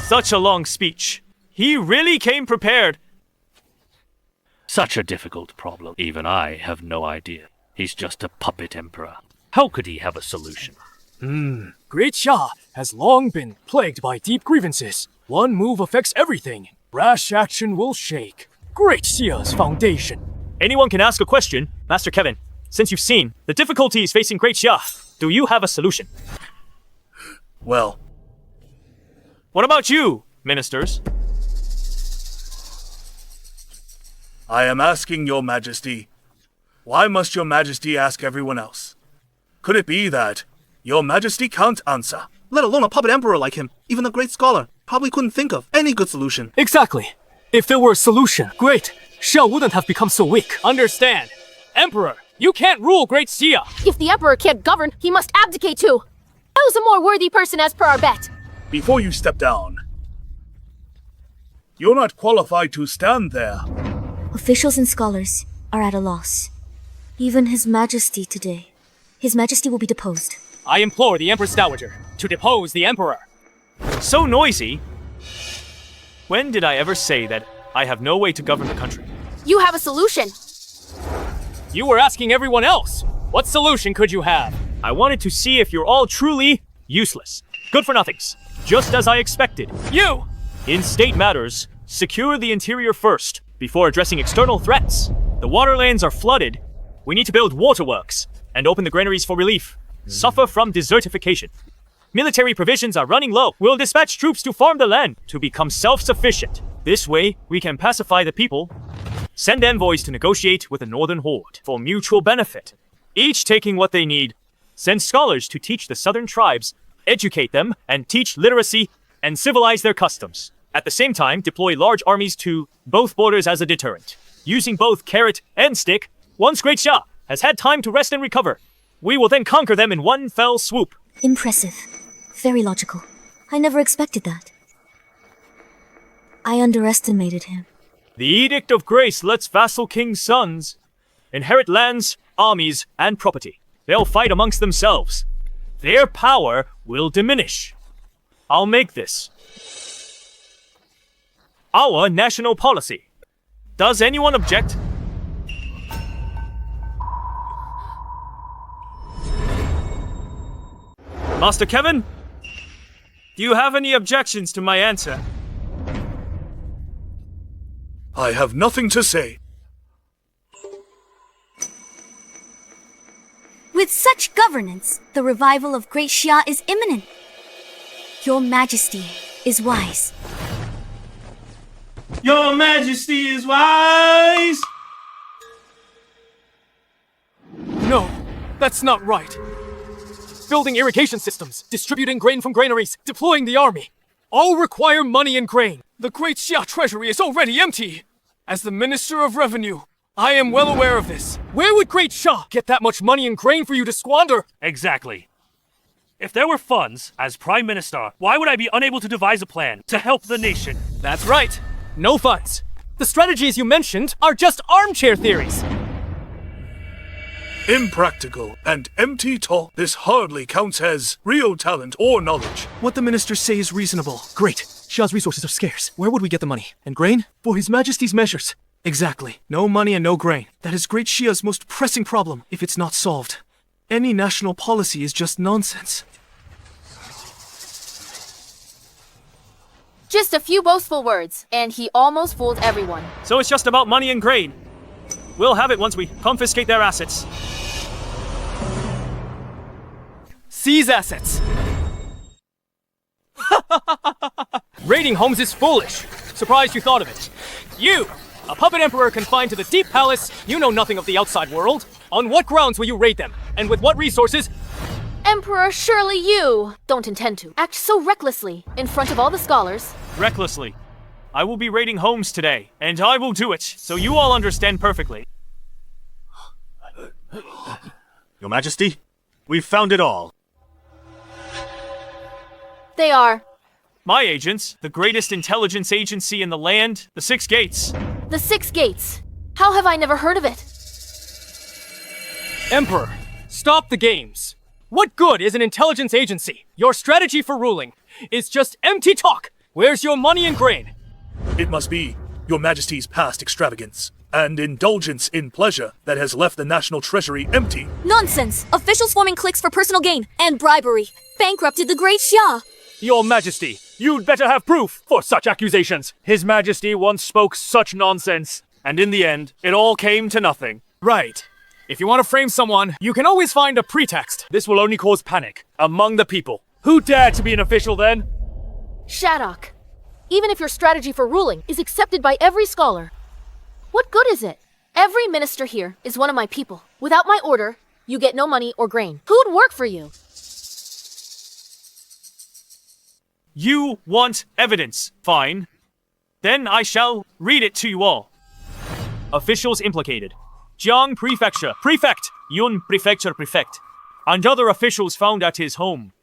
Such a long speech. He really came prepared. Such a difficult problem. Even I have no idea. He's just a puppet emperor. How could he have a solution? Great Xia has long been plagued by deep grievances. One move affects everything. Rash action will shake Great Xia's foundation. Anyone can ask a question. Master Kevin, since you've seen the difficulties facing Great Xia, do you have a solution? Well, what about you, ministers? I am asking your Majesty, why must your Majesty ask everyone else? Could it be that your Majesty can't answer? Let alone a puppet emperor like him, even a great scholar probably couldn't think of any good solution. Exactly. If there were a solution, Great Xia wouldn't have become so weak. Understand. Emperor, you can't rule Great Xia. If the Emperor can't govern, he must abdicate too. Who's a more worthy person as per our bet? Before you step down, you're not qualified to stand there. Officials and scholars are at a loss. Even His Majesty today. His Majesty will be deposed. I implore the Empress Dowager to depose the Emperor. So noisy. When did I ever say that I have no way to govern the country? You have a solution. You were asking everyone else. What solution could you have? I wanted to see if you're all truly useless. Good for nothings. just as I expected. You! In state matters, secure the interior first, before addressing external threats. The waterlands are flooded. We need to build waterworks, and open the granaries for relief. Suffer from desertification. Military provisions are running low. We'll dispatch troops to farm the land to become self-sufficient. This way, we can pacify the people. Send envoys to negotiate with the northern horde for mutual benefit, each taking what they need. Send scholars to teach the southern tribes, educate them, and teach literacy and civilize their customs. At the same time, deploy large armies to both borders as a deterrent. Using both carrot and stick, once Great Xia has had time to rest and recover, we will then conquer them in one fell swoop. Impressive. Very logical. I never expected that. I underestimated him. The Edict of Grace lets vassal king's sons inherit lands, armies, and property. They'll fight amongst themselves. Their power will diminish. I'll make this our national policy. Does anyone object? Master Kevin? Do you have any objections to my answer? I have nothing to say. With such governance, the revival of Great Xia is imminent. Your Majesty is wise. Your Majesty is wise! No, that's not right. Building irrigation systems, distributing grain from granaries, deploying the army. All require money and grain. The Great Xia treasury is already empty. As the Minister of Revenue, I am well aware of this. Where would Great Xia get that much money and grain for you to squander? Exactly. If there were funds, as Prime Minister, why would I be unable to devise a plan to help the nation? That's right. No funds. The strategies you mentioned are just armchair theories. Impractical and empty talk. This hardly counts as real talent or knowledge. What the ministers say is reasonable. Great. Xia's resources are scarce. Where would we get the money? And grain? For His Majesty's measures. Exactly. No money and no grain. That is Great Xia's most pressing problem, if it's not solved. Any national policy is just nonsense. Just a few boastful words, and he almost fooled everyone. So it's just about money and grain. We'll have it once we confiscate their assets. Seize assets. Raiding homes is foolish. Surprised you thought of it. You, a puppet emperor confined to the deep palace, you know nothing of the outside world. On what grounds will you raid them? And with what resources? Emperor, surely you don't intend to act so recklessly in front of all the scholars. Recklessly. I will be raiding homes today, and I will do it, so you all understand perfectly. Your Majesty, we've found it all. They are my agents, the greatest intelligence agency in the land, the Six Gates. The Six Gates. How have I never heard of it? Emperor, stop the games. What good is an intelligence agency? Your strategy for ruling is just empty talk. Where's your money and grain? It must be Your Majesty's past extravagance and indulgence in pleasure that has left the national treasury empty. Nonsense! Officials forming cliques for personal gain and bribery bankrupted the Great Xia. Your Majesty, you'd better have proof for such accusations. His Majesty once spoke such nonsense, and in the end, it all came to nothing. Right. If you want to frame someone, you can always find a pretext. This will only cause panic among the people. Who dare to be an official then? Shattock. Even if your strategy for ruling is accepted by every scholar, what good is it? Every minister here is one of my people. Without my order, you get no money or grain. Who'd work for you? You want evidence. Fine. Then I shall read it to you all. Officials implicated. Jiang Prefecture Prefect, Yun Prefecture Prefect, and other officials found at his home.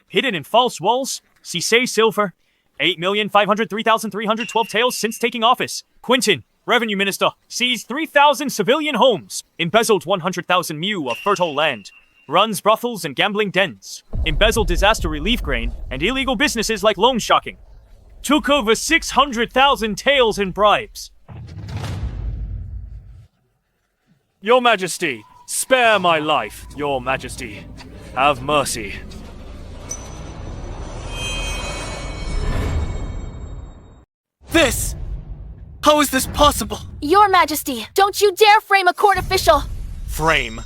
Hidden in false walls, Cisse silver, 8,503,312 taels since taking office. Quintin, Revenue Minister, seized 3,000 civilian homes, embezzled 100,000 mu of fertile land, runs brothels and gambling dens, embezzled disaster relief grain and illegal businesses like loan sharking, took over 600,000 taels in bribes. Your Majesty, spare my life. Your Majesty, have mercy. this? How is this possible? Your Majesty, don't you dare frame a court official! Frame.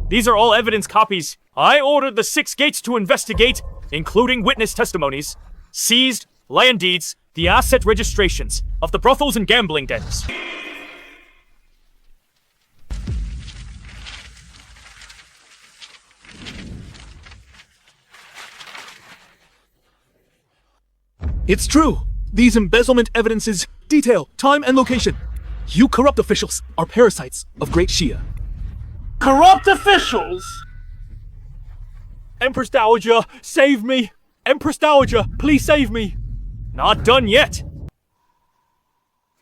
These are all evidence copies. I ordered the 6 gates to investigate, including witness testimonies, seized land deeds, the asset registrations of the brothels and gambling dens. It's true. These embezzlement evidences detail time and location. You corrupt officials are parasites of Great Xia. Corrupt officials? Empress Dowager, save me! Empress Dowager, please save me! Not done yet.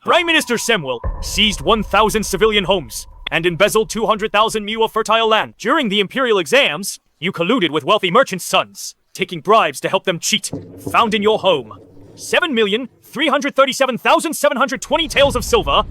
Prime Minister Samuel seized 1,000 civilian homes and embezzled 200,000 mu of fertile land. During the imperial exams, you colluded with wealthy merchants' sons, taking bribes to help them cheat. Found in your home 7,337,720 taels of silver.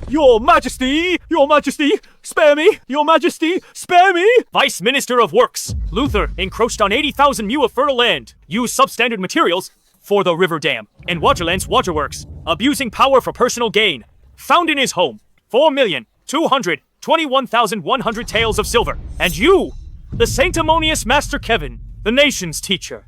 Your Majesty! Your Majesty! Spare me! Your Majesty! Spare me! Vice Minister of Works Luther encroached on 80,000 mu of fertile land, used substandard materials for the river dam, and Waterland's waterworks, abusing power for personal gain. Found in his home 4,221,100 taels of silver. And you, the sanctimonious Master Kevin, the nation's teacher.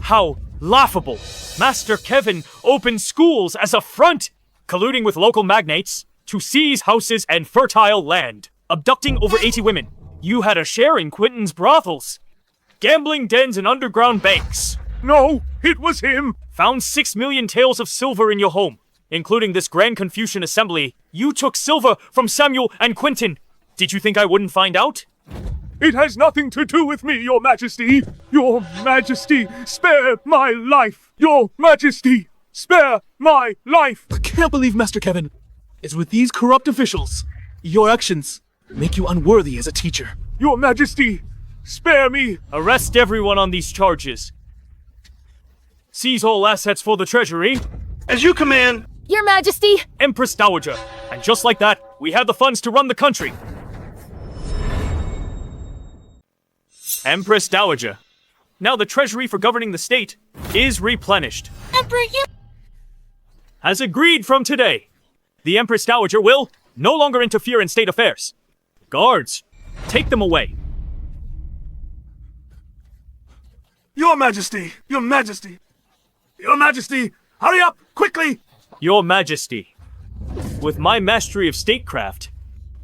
How laughable. Master Kevin opened schools as a front, colluding with local magnates to seize houses and fertile land, abducting over 80 women. You had a share in Quentin's brothels, gambling dens and underground banks. No, it was him! Found 6 million taels of silver in your home, including this Grand Confucian Assembly. You took silver from Samuel and Quentin. Did you think I wouldn't find out? It has nothing to do with me, Your Majesty! Your Majesty, spare my life! Your Majesty, spare my life! I can't believe Master Kevin is with these corrupt officials. Your actions make you unworthy as a teacher. Your Majesty, spare me! Arrest everyone on these charges. Seize all assets for the treasury. As you command. Your Majesty! Empress Dowager. And just like that, we have the funds to run the country. Empress Dowager. Now the treasury for governing the state is replenished. Emperor, you... As agreed from today, the Empress Dowager will no longer interfere in state affairs. Guards, take them away. Your Majesty! Your Majesty! Your Majesty! Hurry up! Quickly! Your Majesty, with my mastery of statecraft,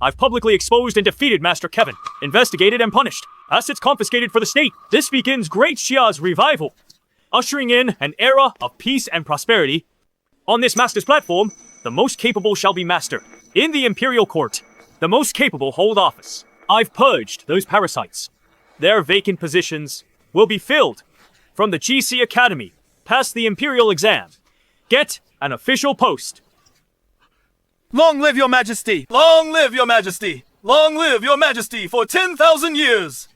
I've publicly exposed and defeated Master Kevin, investigated and punished, assets confiscated for the state. This begins Great Xia's revival, ushering in an era of peace and prosperity. On this master's platform, the most capable shall be master. In the imperial court, the most capable hold office. I've purged those parasites. Their vacant positions will be filled from the GC Academy, past the imperial exam. Get an official post. Long live Your Majesty! Long live Your Majesty! Long live Your Majesty for 10,000 years!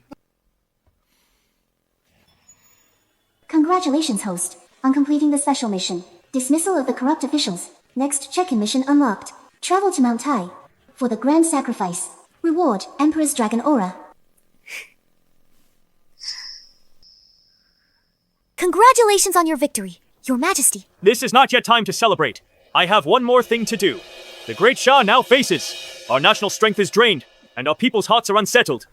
Congratulations, host, on completing the special mission. Dismissal of the corrupt officials. Next check-in mission unlocked. Travel to Mount Tai for the grand sacrifice. Reward, Empress Dragon Aura. Congratulations on your victory, Your Majesty. This is not yet time to celebrate. I have one more thing to do. The Great Xia now faces. Our national strength is drained, and our people's hearts are unsettled.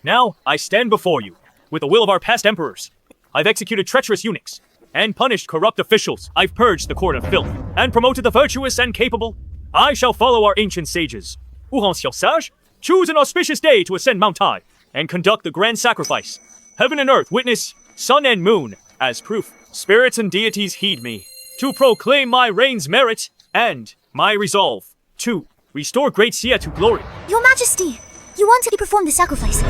Now, I stand before you, with the will of our past emperors. I've executed treacherous eunuchs, and punished corrupt officials. I've purged the court of filth, and promoted the virtuous and capable. I shall follow our ancient sages. Xiao Sage, choose an auspicious day to ascend Mount Tai, and conduct the grand sacrifice. Heaven and earth witness, sun and moon, as proof. Spirits and deities heed me, to proclaim my reign's merit, and my resolve to restore Great Xia to glory. Your Majesty, you want to perform the sacrifice.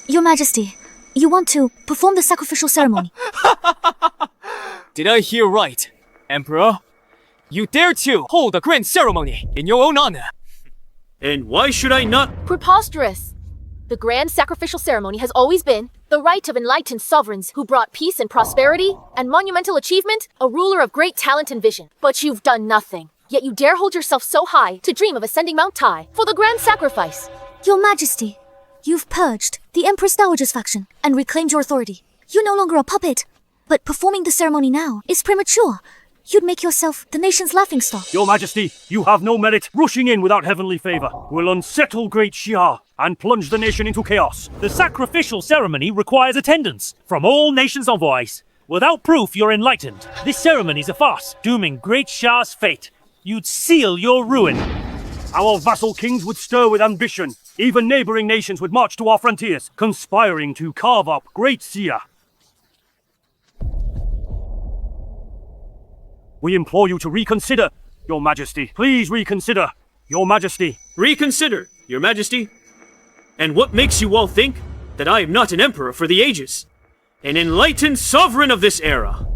Your Majesty, you want to perform the sacrificial ceremony. Did I hear right, Emperor? You dare to hold a grand ceremony in your own honor. And why should I not? Preposterous. The grand sacrificial ceremony has always been the right of enlightened sovereigns who brought peace and prosperity and monumental achievement, a ruler of great talent and vision. But you've done nothing. Yet you dare hold yourself so high to dream of ascending Mount Tai for the grand sacrifice. Your Majesty, you've purged the Empress Dowager's faction and reclaimed your authority. You're no longer a puppet, But performing the ceremony now is premature. You'd make yourself the nation's laughingstock. Your Majesty, you have no merit. Rushing in without heavenly favor will unsettle Great Xia and plunge the nation into chaos. The sacrificial ceremony requires attendance from all nations' envoys. Without proof, you're enlightened. This ceremony's a farce, dooming Great Xia's fate. You'd seal your ruin. Our vassal kings would stir with ambition. Even neighboring nations would march to our frontiers, conspiring to carve up Great Xia. We implore you to reconsider, Your Majesty. Please reconsider, Your Majesty. Reconsider, Your Majesty? And what makes you all think that I am not an emperor for the ages? An enlightened sovereign of this era?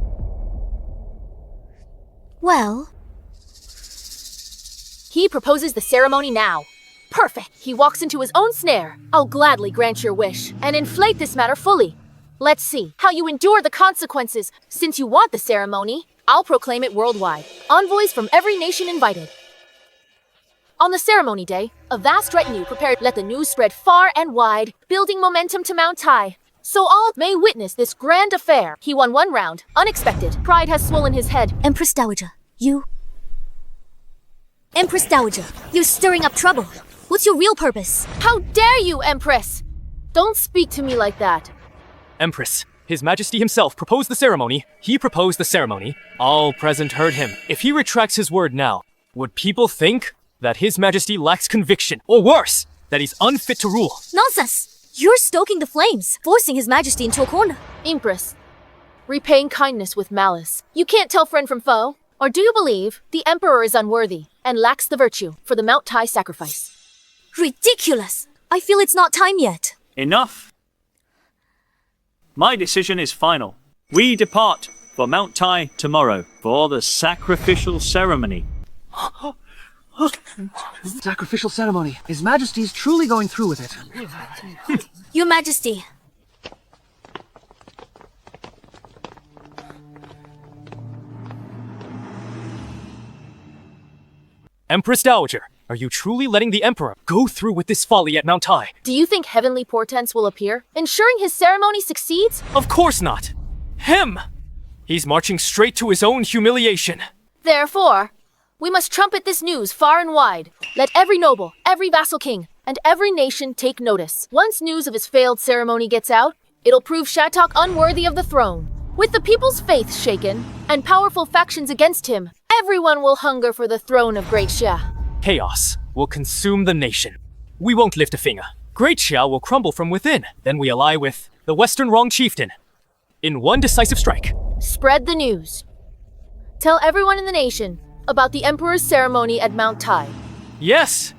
Well... He proposes the ceremony now. Perfect. He walks into his own snare. I'll gladly grant your wish and inflate this matter fully. Let's see how you endure the consequences. Since you want the ceremony, I'll proclaim it worldwide. Envoys from every nation invited. On the ceremony day, a vast retinue prepared. Let the news spread far and wide, building momentum to Mount Tai, so all may witness this grand affair. He won one round, unexpected. Pride has swollen his head. Empress Dowager, Empress Dowager, you're stirring up trouble. What's your real purpose? How dare you, Empress! Don't speak to me like that. Empress, His Majesty himself proposed the ceremony. He proposed the ceremony. All present heard him. If he retracts his word now, would people think that His Majesty lacks conviction? Or worse, that he's unfit to rule? Nonsense! You're stoking the flames, forcing His Majesty into a corner. Empress, repaying kindness with malice. You can't tell friend from foe. Or do you believe the Emperor is unworthy and lacks the virtue for the Mount Tai sacrifice? Ridiculous! I feel it's not time yet. Enough. My decision is final. We depart for Mount Tai tomorrow for the sacrificial ceremony. Sacrificial ceremony. His Majesty is truly going through with it. Your Majesty. Empress Dowager, are you truly letting the Emperor go through with this folly at Mount Tai? Do you think heavenly portents will appear, ensuring his ceremony succeeds? Of course not. Him! He's marching straight to his own humiliation. Therefore, we must trumpet this news far and wide. Let every noble, every vassal king, and every nation take notice. Once news of his failed ceremony gets out, it'll prove Shattock unworthy of the throne. With the people's faith shaken, and powerful factions against him, everyone will hunger for the throne of Great Xia. Chaos will consume the nation. We won't lift a finger. Great Xia will crumble from within. Then we ally with the Western Wrong Chieftain in one decisive strike. Spread the news. Tell everyone in the nation about the Emperor's ceremony at Mount Tai. Yes!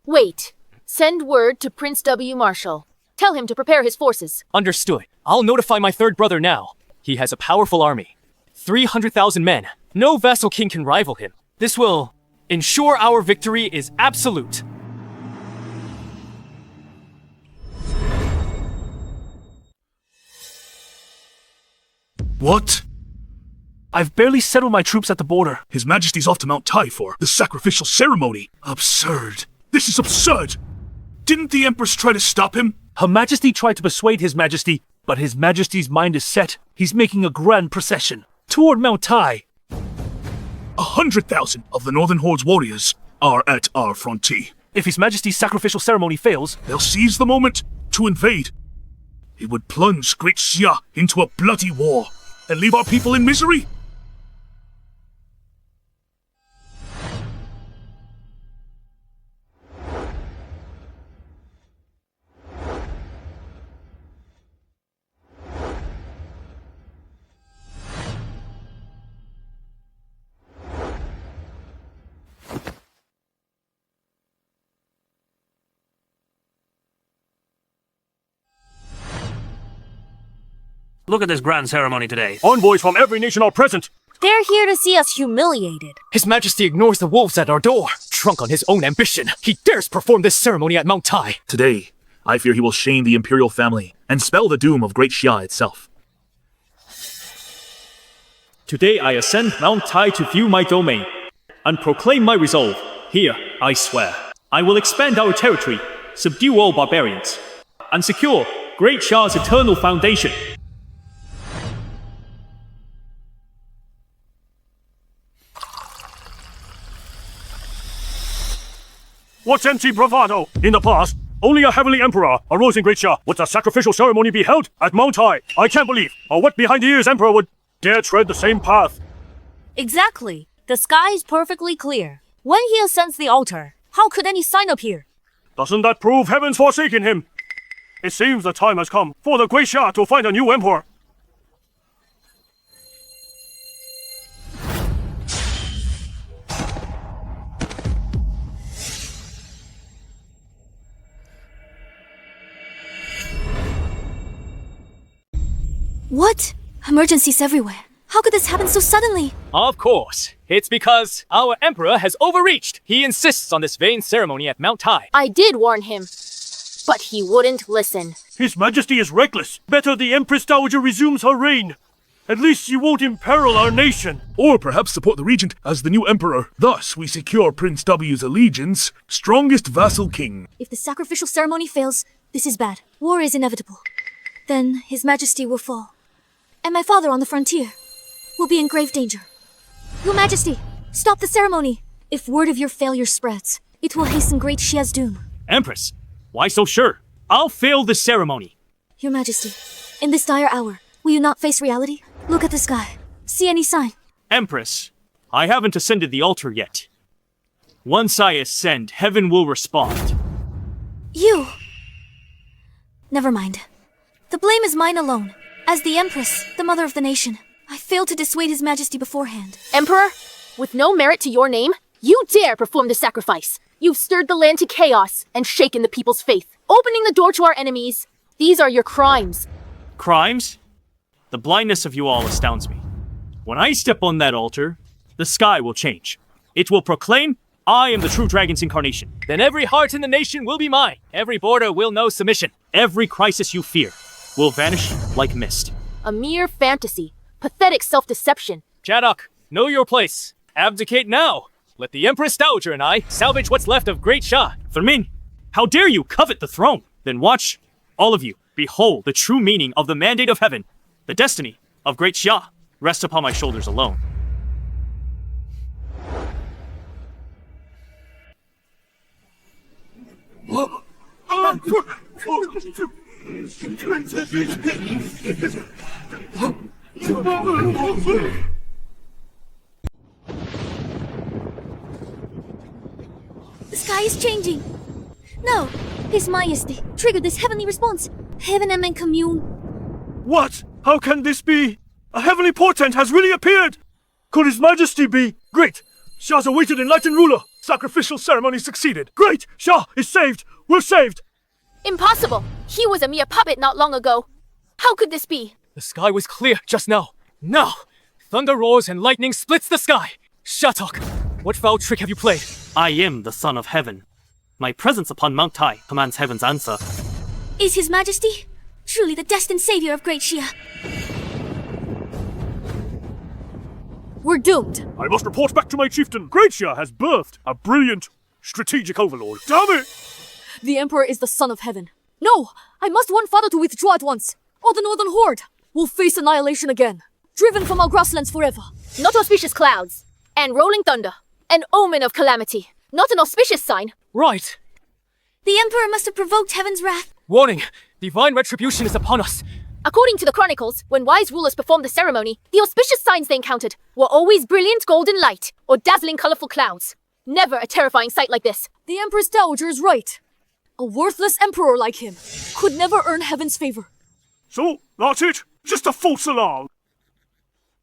Wait. Send word to Prince W. Marshall. Tell him to prepare his forces. Understood. I'll notify my third brother now. He has a powerful army. 300,000 men. No vassal king can rival him. This will ensure our victory is absolute. What? I've barely settled my troops at the border. His Majesty's off to Mount Tai for the sacrificial ceremony. Absurd. This is absurd. Didn't the Empress try to stop him? Her Majesty tried to persuade His Majesty, but His Majesty's mind is set. He's making a grand procession toward Mount Tai. 100,000 of the Northern Horde's warriors are at our frontier. If His Majesty's sacrificial ceremony fails, they'll seize the moment to invade. It would plunge Great Xia into a bloody war and leave our people in misery. Look at this grand ceremony today. Envoys from every nation are present. They're here to see us humiliated. His Majesty ignores the wolves at our door. Drunk on his own ambition, he dares perform this ceremony at Mount Tai. Today, I fear he will shame the imperial family and spell the doom of Great Xia itself. Today I ascend Mount Tai to view my domain and proclaim my resolve. Here, I swear, I will expand our territory, subdue all barbarians, and secure Great Xia's eternal foundation. What's empty bravado? In the past, only a heavenly emperor arose in Great Xia. Would the sacrificial ceremony be held at Mount Tai? I can't believe a wet behind the ears emperor would dare tread the same path. Exactly. The sky is perfectly clear. When he ascends the altar, how could any sign appear? Doesn't that prove heaven's forsaken him? It seems the time has come for the Great Xia to find a new emperor. What? Emergencies everywhere. How could this happen so suddenly? Of course. It's because our emperor has overreached. He insists on this vain ceremony at Mount Tai. I did warn him, but he wouldn't listen. His Majesty is reckless. Better the Empress Dowager resumes her reign. At least she won't imperil our nation. Or perhaps support the regent as the new emperor. Thus, we secure Prince W's allegiance, strongest vassal king. If the sacrificial ceremony fails, this is bad. War is inevitable. Then His Majesty will fall. And my father on the frontier will be in grave danger. Your Majesty, stop the ceremony. If word of your failure spreads, it will hasten Great Xia's doom. Empress, why so sure? I'll fail the ceremony. Your Majesty, in this dire hour, will you not face reality? Look at the sky. See any sign? Empress, I haven't ascended the altar yet. Once I ascend, heaven will respond. You! Never mind. The blame is mine alone. As the Empress, the mother of the nation, I failed to dissuade His Majesty beforehand. Emperor, with no merit to your name, you dare perform the sacrifice. You've stirred the land to chaos and shaken the people's faith, opening the door to our enemies. These are your crimes. Crimes? The blindness of you all astounds me. When I step on that altar, the sky will change. It will proclaim, I am the true dragon's incarnation. Then every heart in the nation will be mine. Every border will know submission. Every crisis you fear will vanish like mist. A mere fantasy. Pathetic self-deception. Shattock, know your place. Abdicate now. Let the Empress Dowager and I salvage what's left of Great Xia. Vermin, how dare you covet the throne? Then watch, all of you, behold the true meaning of the mandate of heaven. The destiny of Great Xia rests upon my shoulders alone. The sky is changing. No, His Majesty triggered this heavenly response. Heaven and men commune. What? How can this be? A heavenly portent has really appeared! Could His Majesty be? Great! Xia's awaited enlightened ruler! Sacrificial ceremony succeeded! Great! Xia is saved! We're saved! Impossible! He was a mere puppet not long ago. How could this be? The sky was clear just now. Now! Thunder roars and lightning splits the sky! Shattock, what foul trick have you played? I am the son of heaven. My presence upon Mount Tai commands heaven's answer. Is His Majesty truly the destined savior of Great Xia? We're doomed. I must report back to my chieftain. Great Xia has birthed a brilliant strategic overlord. Damn it! The Emperor is the son of heaven. No! I must warn father to withdraw at once, or the Northern Horde will face annihilation again, driven from our grasslands forever. Not auspicious clouds, and rolling thunder, an omen of calamity. Not an auspicious sign. Right. The Emperor must have provoked heaven's wrath. Warning! Divine retribution is upon us. According to the chronicles, when wise rulers performed the ceremony, the auspicious signs they encountered were always brilliant golden light or dazzling colorful clouds. Never a terrifying sight like this. The Empress Dowager is right. A worthless emperor like him could never earn heaven's favor. So, that's it? Just a false alarm.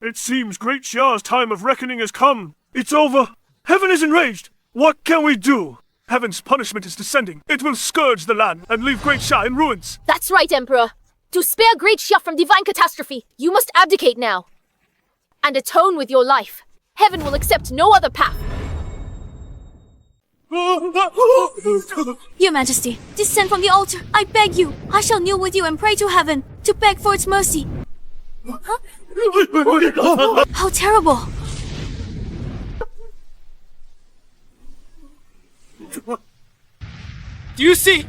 It seems Great Xia's time of reckoning has come. It's over. Heaven is enraged. What can we do? Heaven's punishment is descending. It will scourge the land and leave Great Xia in ruins. That's right, Emperor. To spare Great Xia from divine catastrophe, you must abdicate now. And atone with your life. Heaven will accept no other path. Your Majesty, descend from the altar. I beg you. I shall kneel with you and pray to heaven to beg for its mercy. How terrible. Do you see?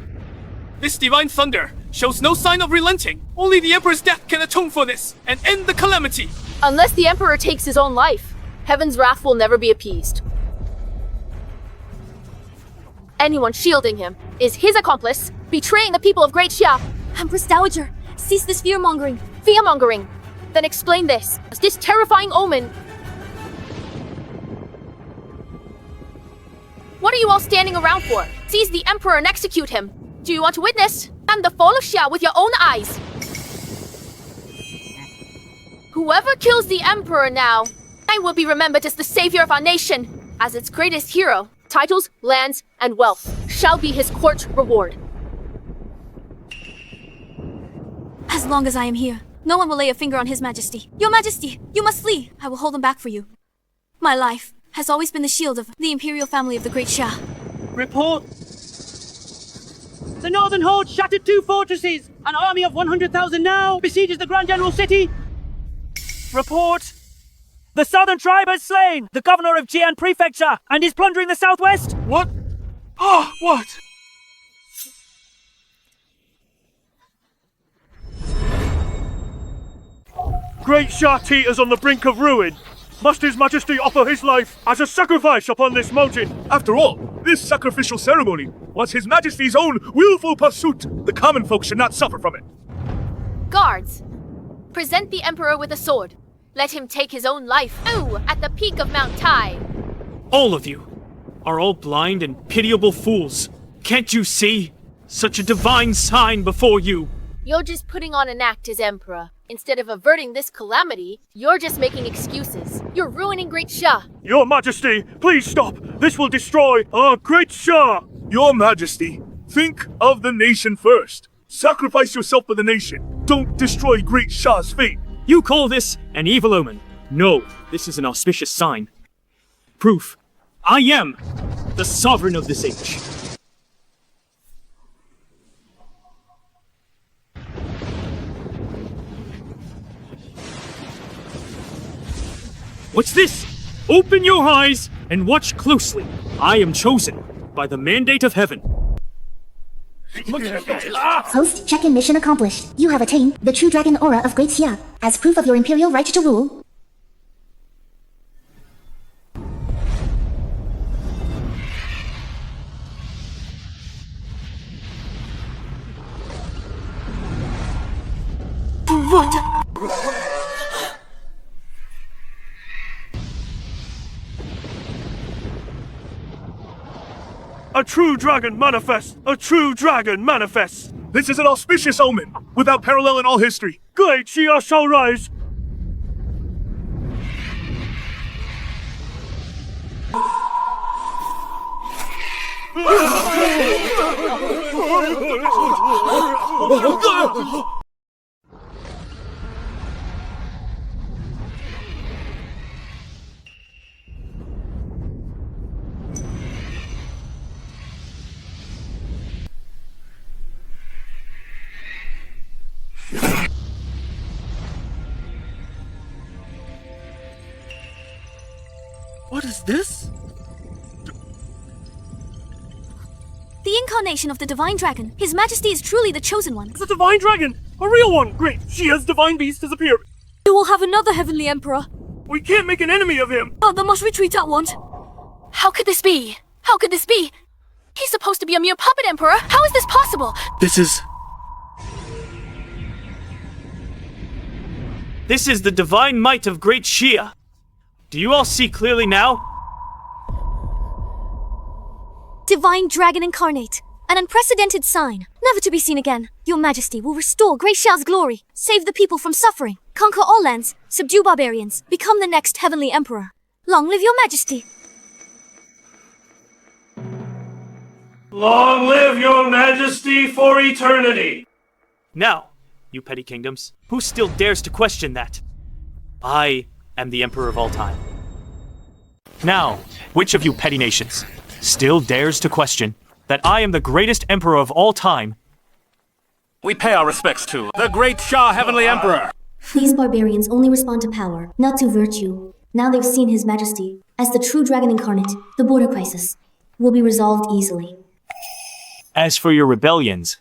This divine thunder shows no sign of relenting. Only the Emperor's death can atone for this and end the calamity. Unless the Emperor takes his own life, Heaven's wrath will never be appeased. Anyone shielding him is his accomplice, betraying the people of Great Xia. Empress Dowager, cease this fear-mongering. Fear-mongering? Then explain this. This terrifying omen. What are you all standing around for? Seize the Emperor and execute him. Do you want to witness? And the fall of Xia with your own eyes. Whoever kills the Emperor now, I will be remembered as the savior of our nation, as its greatest hero. Titles, lands, and wealth shall be his court reward. As long as I am here, no one will lay a finger on His Majesty. Your Majesty, you must flee. I will hold them back for you. My life has always been the shield of the imperial family of the Great Xia. Report. The Northern Horde shattered 2 fortresses. An army of 100,000 now besieges the Grand General City. Report. The Southern Tribe has slain the governor of Jian Prefecture and is plundering the southwest. What? Ah, what? Great Xia teeters on the brink of ruin. Must His Majesty offer his life as a sacrifice upon this mountain? After all, this sacrificial ceremony was His Majesty's own willful pursuit. The common folk should not suffer from it. Guards, present the Emperor with a sword. Let him take his own life. Ooh, at the peak of Mount Tai. All of you are all blind and pitiable fools. Can't you see? Such a divine sign before you. You're just putting on an act as Emperor. Instead of averting this calamity, you're just making excuses. You're ruining Great Xia. Your Majesty, please stop. This will destroy our Great Xia. Your Majesty, think of the nation first. Sacrifice yourself for the nation. Don't destroy Great Xia's fate. You call this an evil omen? No, this is an auspicious sign. Proof. I am the sovereign of this age. What's this? Open your eyes and watch closely. I am chosen by the mandate of heaven. Host check-in mission accomplished. You have attained the true dragon aura of Great Xia as proof of your imperial right to rule. A true dragon manifests! A true dragon manifests! This is an auspicious omen, without parallel in all history. Great Xia shall rise! What is this? The incarnation of the divine dragon. His Majesty is truly the chosen one. The divine dragon! A real one! Great! Xia's divine beast has appeared! You will have another heavenly emperor. We can't make an enemy of him! Then must retreat at once. How could this be? How could this be? He's supposed to be a mere puppet emperor. How is this possible? This is the divine might of Great Xia. Do you all see clearly now? Divine dragon incarnate. An unprecedented sign, never to be seen again. Your Majesty will restore Great Xia's glory, save the people from suffering, conquer all lands, subdue barbarians, become the next heavenly emperor. Long live your Majesty! Long live your Majesty for eternity! Now, you petty kingdoms, who still dares to question that? I am the Emperor of all time. Now, which of you petty nations still dares to question that I am the greatest emperor of all time? We pay our respects to the Great Xia Heavenly Emperor. These barbarians only respond to power, not to virtue. Now they've seen His Majesty. As the true dragon incarnate, the border crisis will be resolved easily. As for your rebellions,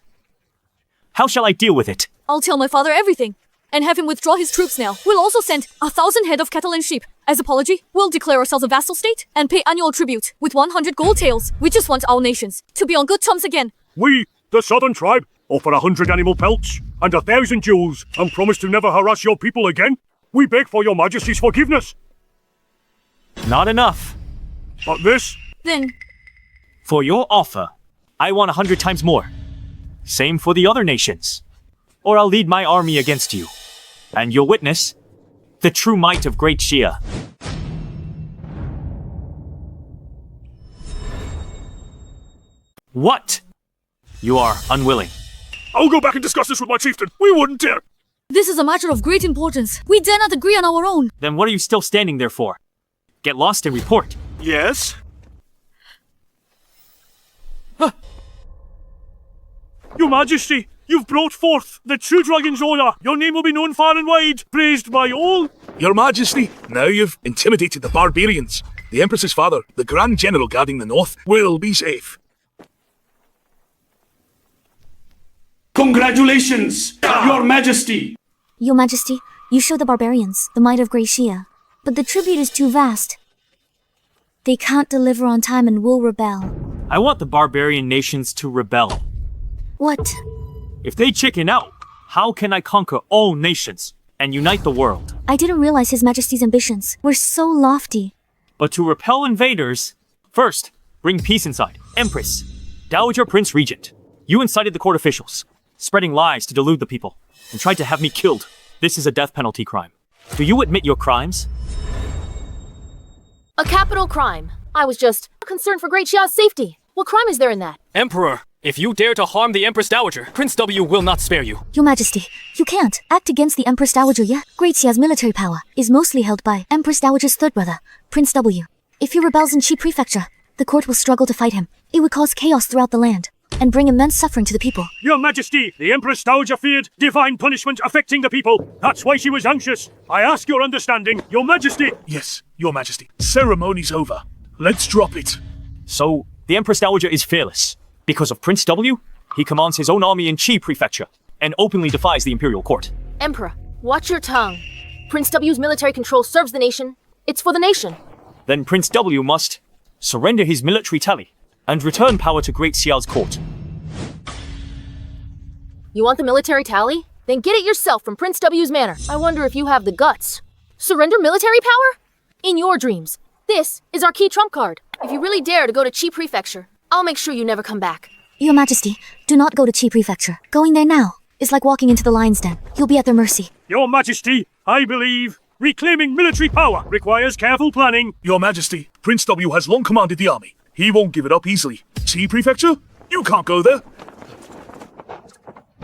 how shall I deal with it? I'll tell my father everything, and have him withdraw his troops now. We'll also send 1,000 head of cattle and sheep, As apology, we'll declare ourselves a vassal state and pay annual tribute with 100 gold taels. We just want our nations to be on good terms again. We, the Southern Tribe, offer 100 animal pelts and 1,000 jewels and promise to never harass your people again. We beg for your majesty's forgiveness. Not enough. But this? Then, For your offer, I want 100 times more. Same for the other nations. Or I'll lead my army against you. And you'll witness the true might of Great Xia. What? You are unwilling. I'll go back and discuss this with my chieftain. We wouldn't dare. this is a matter of great importance. We dare not agree on our own. Then what are you still standing there for? Get lost and report. Yes? Your Majesty, you've brought forth the true dragon's order. Your name will be known far and wide, praised by all. Your Majesty, now you've intimidated the barbarians. The Empress's father, the Grand General guarding the north, will be safe. Congratulations, Your Majesty! Your Majesty, you show the barbarians the might of Great Xia, but the tribute is too vast. They can't deliver on time and will rebel. I want the barbarian nations to rebel. What? If they chicken out, how can I conquer all nations and unite the world? I didn't realize His Majesty's ambitions were so lofty. But to repel invaders, first, bring peace inside. Empress, Dowager Prince Regent, you incited the court officials, spreading lies to delude the people, and tried to have me killed. This is a death penalty crime. Do you admit your crimes? A capital crime. I was just concerned for Great Xia's safety. What crime is there in that? Emperor, if you dare to harm the Empress Dowager, Prince W will not spare you. Your Majesty, you can't act against the Empress Dowager yet. Great Xia's military power is mostly held by Empress Dowager's third brother, Prince W. If he rebels in Qi Prefecture, the court will struggle to fight him. It would cause chaos throughout the land and bring immense suffering to the people. Your Majesty, the Empress Dowager feared divine punishment affecting the people. That's why she was anxious. I ask your understanding, Your Majesty. Yes, Your Majesty. Ceremony's over. Let's drop it. So, the Empress Dowager is fearless. Because of Prince W, he commands his own army in Qi Prefecture and openly defies the imperial court. Emperor, watch your tongue. Prince W's military control serves the nation. It's for the nation. Then Prince W must surrender his military tally and return power to Great Xia's court. You want the military tally? Then get it yourself from Prince W's manor. I wonder if you have the guts. Surrender military power? In your dreams. This is our key trump card. If you really dare to go to Qi Prefecture, I'll make sure you never come back. Your Majesty, do not go to Qi Prefecture. Going there now is like walking into the lion's den. You'll be at their mercy. Your Majesty, I believe reclaiming military power requires careful planning. Your Majesty, Prince W has long commanded the army. He won't give it up easily. Qi Prefecture? You can't go there.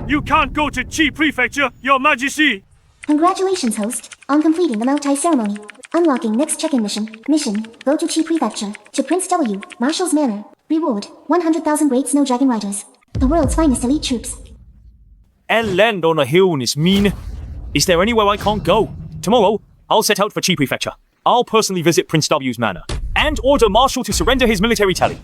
You can't go to Qi Prefecture, Your Majesty. Congratulations, host, on completing the Moutai ceremony. Unlocking next check-in mission. Mission, go to Qi Prefecture, to Prince W, Marshal's Manor. Reward, 100,000 great snow dragon riders. The world's finest elite troops. And land on a hill is mean. Is there anywhere I can't go? Tomorrow, I'll set out for Qi Prefecture. I'll personally visit Prince W's manor and order Marshal to surrender his military tally.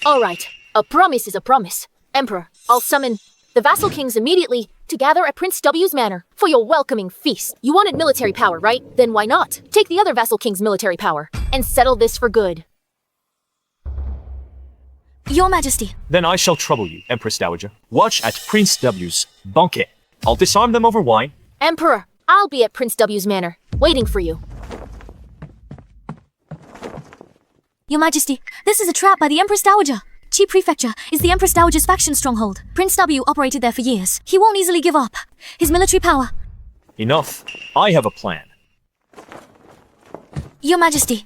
All right, a promise is a promise. Emperor, I'll summon the vassal kings immediately to gather at Prince W's manor for your welcoming feast. You wanted military power, right? Then why not take the other vassal king's military power and settle this for good? Your Majesty. Then I shall trouble you, Empress Dowager. Watch at Prince W's banquet. I'll disarm them over wine. Emperor, I'll be at Prince W's manor, waiting for you. Your Majesty, this is a trap by the Empress Dowager. Qi Prefecture is the Empress Dowager's faction stronghold. Prince W operated there for years. He won't easily give up his military power. Enough. I have a plan. Your Majesty.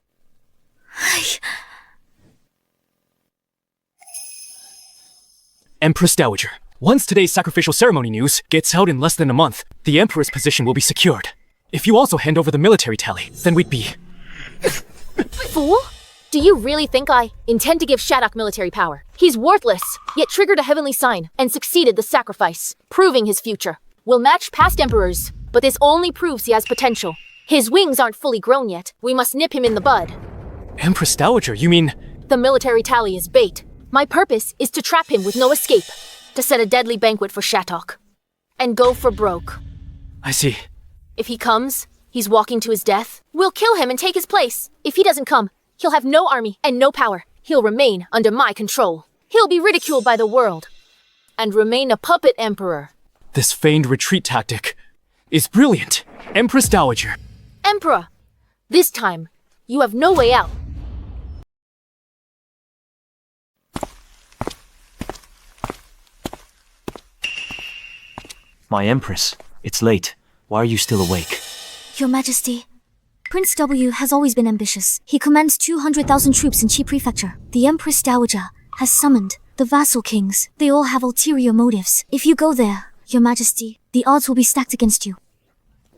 Empress Dowager, once today's sacrificial ceremony news gets out in less than a month, the Emperor's position will be secured. If you also hand over the military tally, then we'd be... Fool? Do you really think I intend to give Shattock military power? He's worthless, yet triggered a heavenly sign and succeeded the sacrifice, proving his future. We'll match past emperors, but this only proves he has potential. His wings aren't fully grown yet. We must nip him in the bud. Empress Dowager, you mean... The military tally is bait. My purpose is to trap him with no escape, to set a deadly banquet for Shattock, and go for broke. I see. If he comes, he's walking to his death. We'll kill him and take his place. If he doesn't come, he'll have no army and no power. He'll remain under my control. He'll be ridiculed by the world and remain a puppet emperor. This feigned retreat tactic is brilliant. Empress Dowager. Emperor, this time, you have no way out. My Empress, it's late. Why are you still awake? Your Majesty, Prince W has always been ambitious. He commands 200,000 troops in Qi Prefecture. The Empress Dowager has summoned the vassal kings. They all have ulterior motives. If you go there, Your Majesty, the odds will be stacked against you.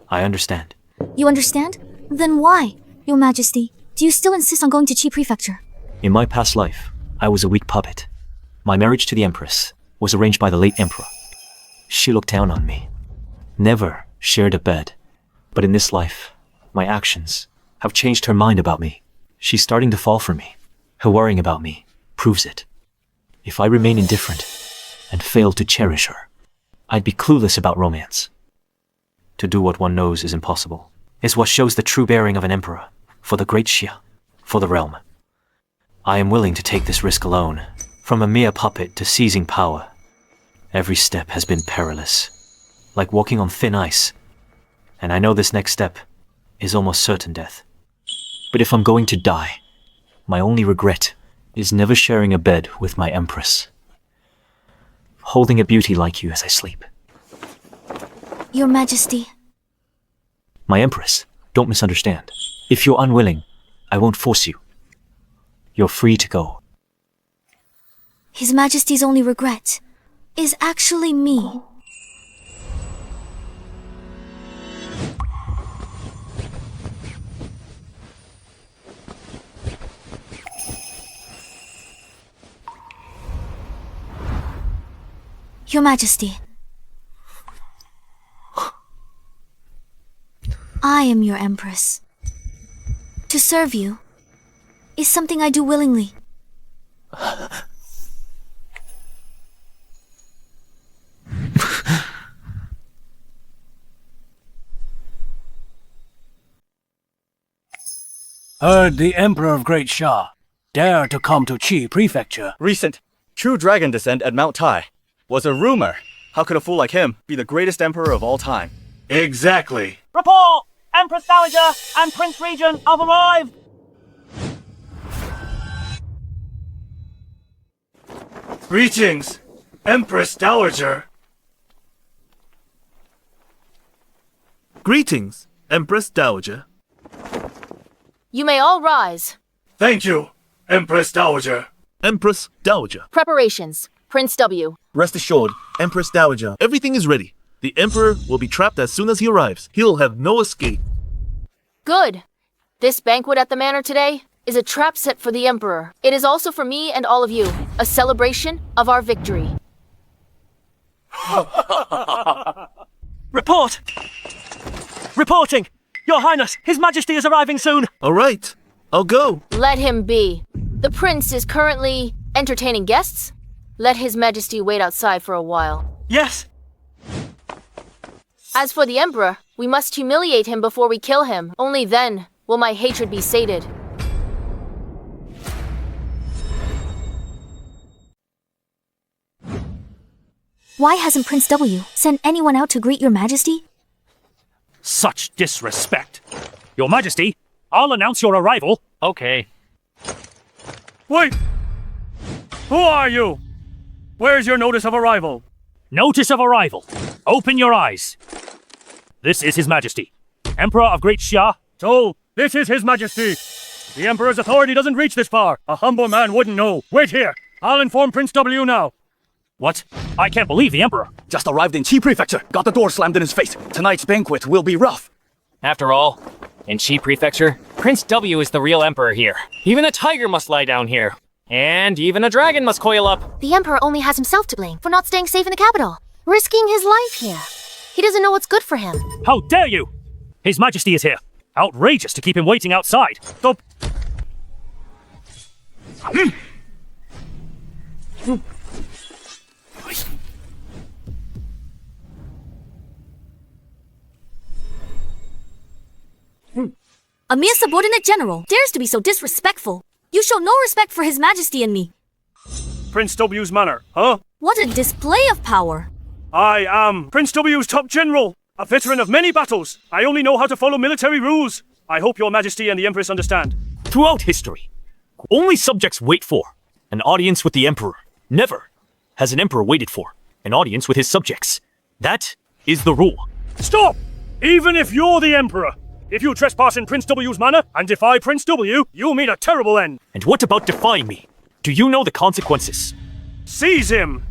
I understand. You understand? Then why, Your Majesty, do you still insist on going to Qi Prefecture? In my past life, I was a weak puppet. My marriage to the Empress was arranged by the late Emperor. She looked down on me. Never shared a bed. But in this life, my actions have changed her mind about me. She's starting to fall for me. Her worrying about me proves it. If I remain indifferent and fail to cherish her, I'd be clueless about romance. To do what one knows is impossible is what shows the true bearing of an emperor, for the Great Xia, for the realm. I am willing to take this risk alone, from a mere puppet to seizing power. Every step has been perilous, like walking on thin ice, and I know this next step is almost certain death. But if I'm going to die, my only regret is never sharing a bed with my Empress, holding a beauty like you as I sleep. Your Majesty. My Empress, don't misunderstand. If you're unwilling, I won't force you. You're free to go. His Majesty's only regret is actually me. Your Majesty, I am your Empress. To serve you is something I do willingly. Heard the Emperor of Great Xia dare to come to Qi Prefecture. Recent true dragon descent at Mount Tai was a rumor. How could a fool like him be the greatest emperor of all time? Exactly. Report! Empress Dowager and Prince Regent have arrived! Greetings, Empress Dowager. Greetings, Empress Dowager. You may all rise. Thank you, Empress Dowager. Empress Dowager. Preparations. Prince W. Rest assured, Empress Dowager, everything is ready. The Emperor will be trapped as soon as he arrives. He'll have no escape. Good. This banquet at the manor today is a trap set for the Emperor. It is also for me and all of you, a celebration of our victory. Report! Reporting! Your Highness, His Majesty is arriving soon! All right, I'll go. Let him be. The Prince is currently entertaining guests. Let His Majesty wait outside for a while. Yes! As for the Emperor, we must humiliate him before we kill him. Only then will my hatred be sated. Why hasn't Prince W sent anyone out to greet your Majesty? Such disrespect. Your Majesty, I'll announce your arrival. Okay. Wait! Who are you? Where's your notice of arrival? Notice of arrival. Open your eyes. This is His Majesty, Emperor of Great Xia. So, this is His Majesty. The Emperor's authority doesn't reach this far. A humble man wouldn't know. Wait here. I'll inform Prince W now. What? I can't believe the Emperor. Just arrived in Qi Prefecture. Got the door slammed in his face. Tonight's banquet will be rough. After all, in Qi Prefecture, Prince W is the real emperor here. Even a tiger must lie down here. And even a dragon must coil up. The Emperor only has himself to blame for not staying safe in the capital, risking his life here. He doesn't know what's good for him. How dare you! His Majesty is here. Outrageous to keep him waiting outside. Though... A mere subordinate general dares to be so disrespectful. You show no respect for His Majesty and me. Prince W's manor, huh? What a display of power. I am Prince W's top general, a veteran of many battles. I only know how to follow military rules. I hope your Majesty and the Empress understand. Throughout history, only subjects wait for an audience with the Emperor. Never has an Emperor waited for an audience with his subjects. That is the rule. Stop! Even if you're the Emperor, if you trespass in Prince W's manor and defy Prince W, you'll meet a terrible end. And what about defying me? Do you know the consequences? Seize him!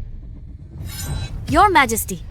Your Majesty.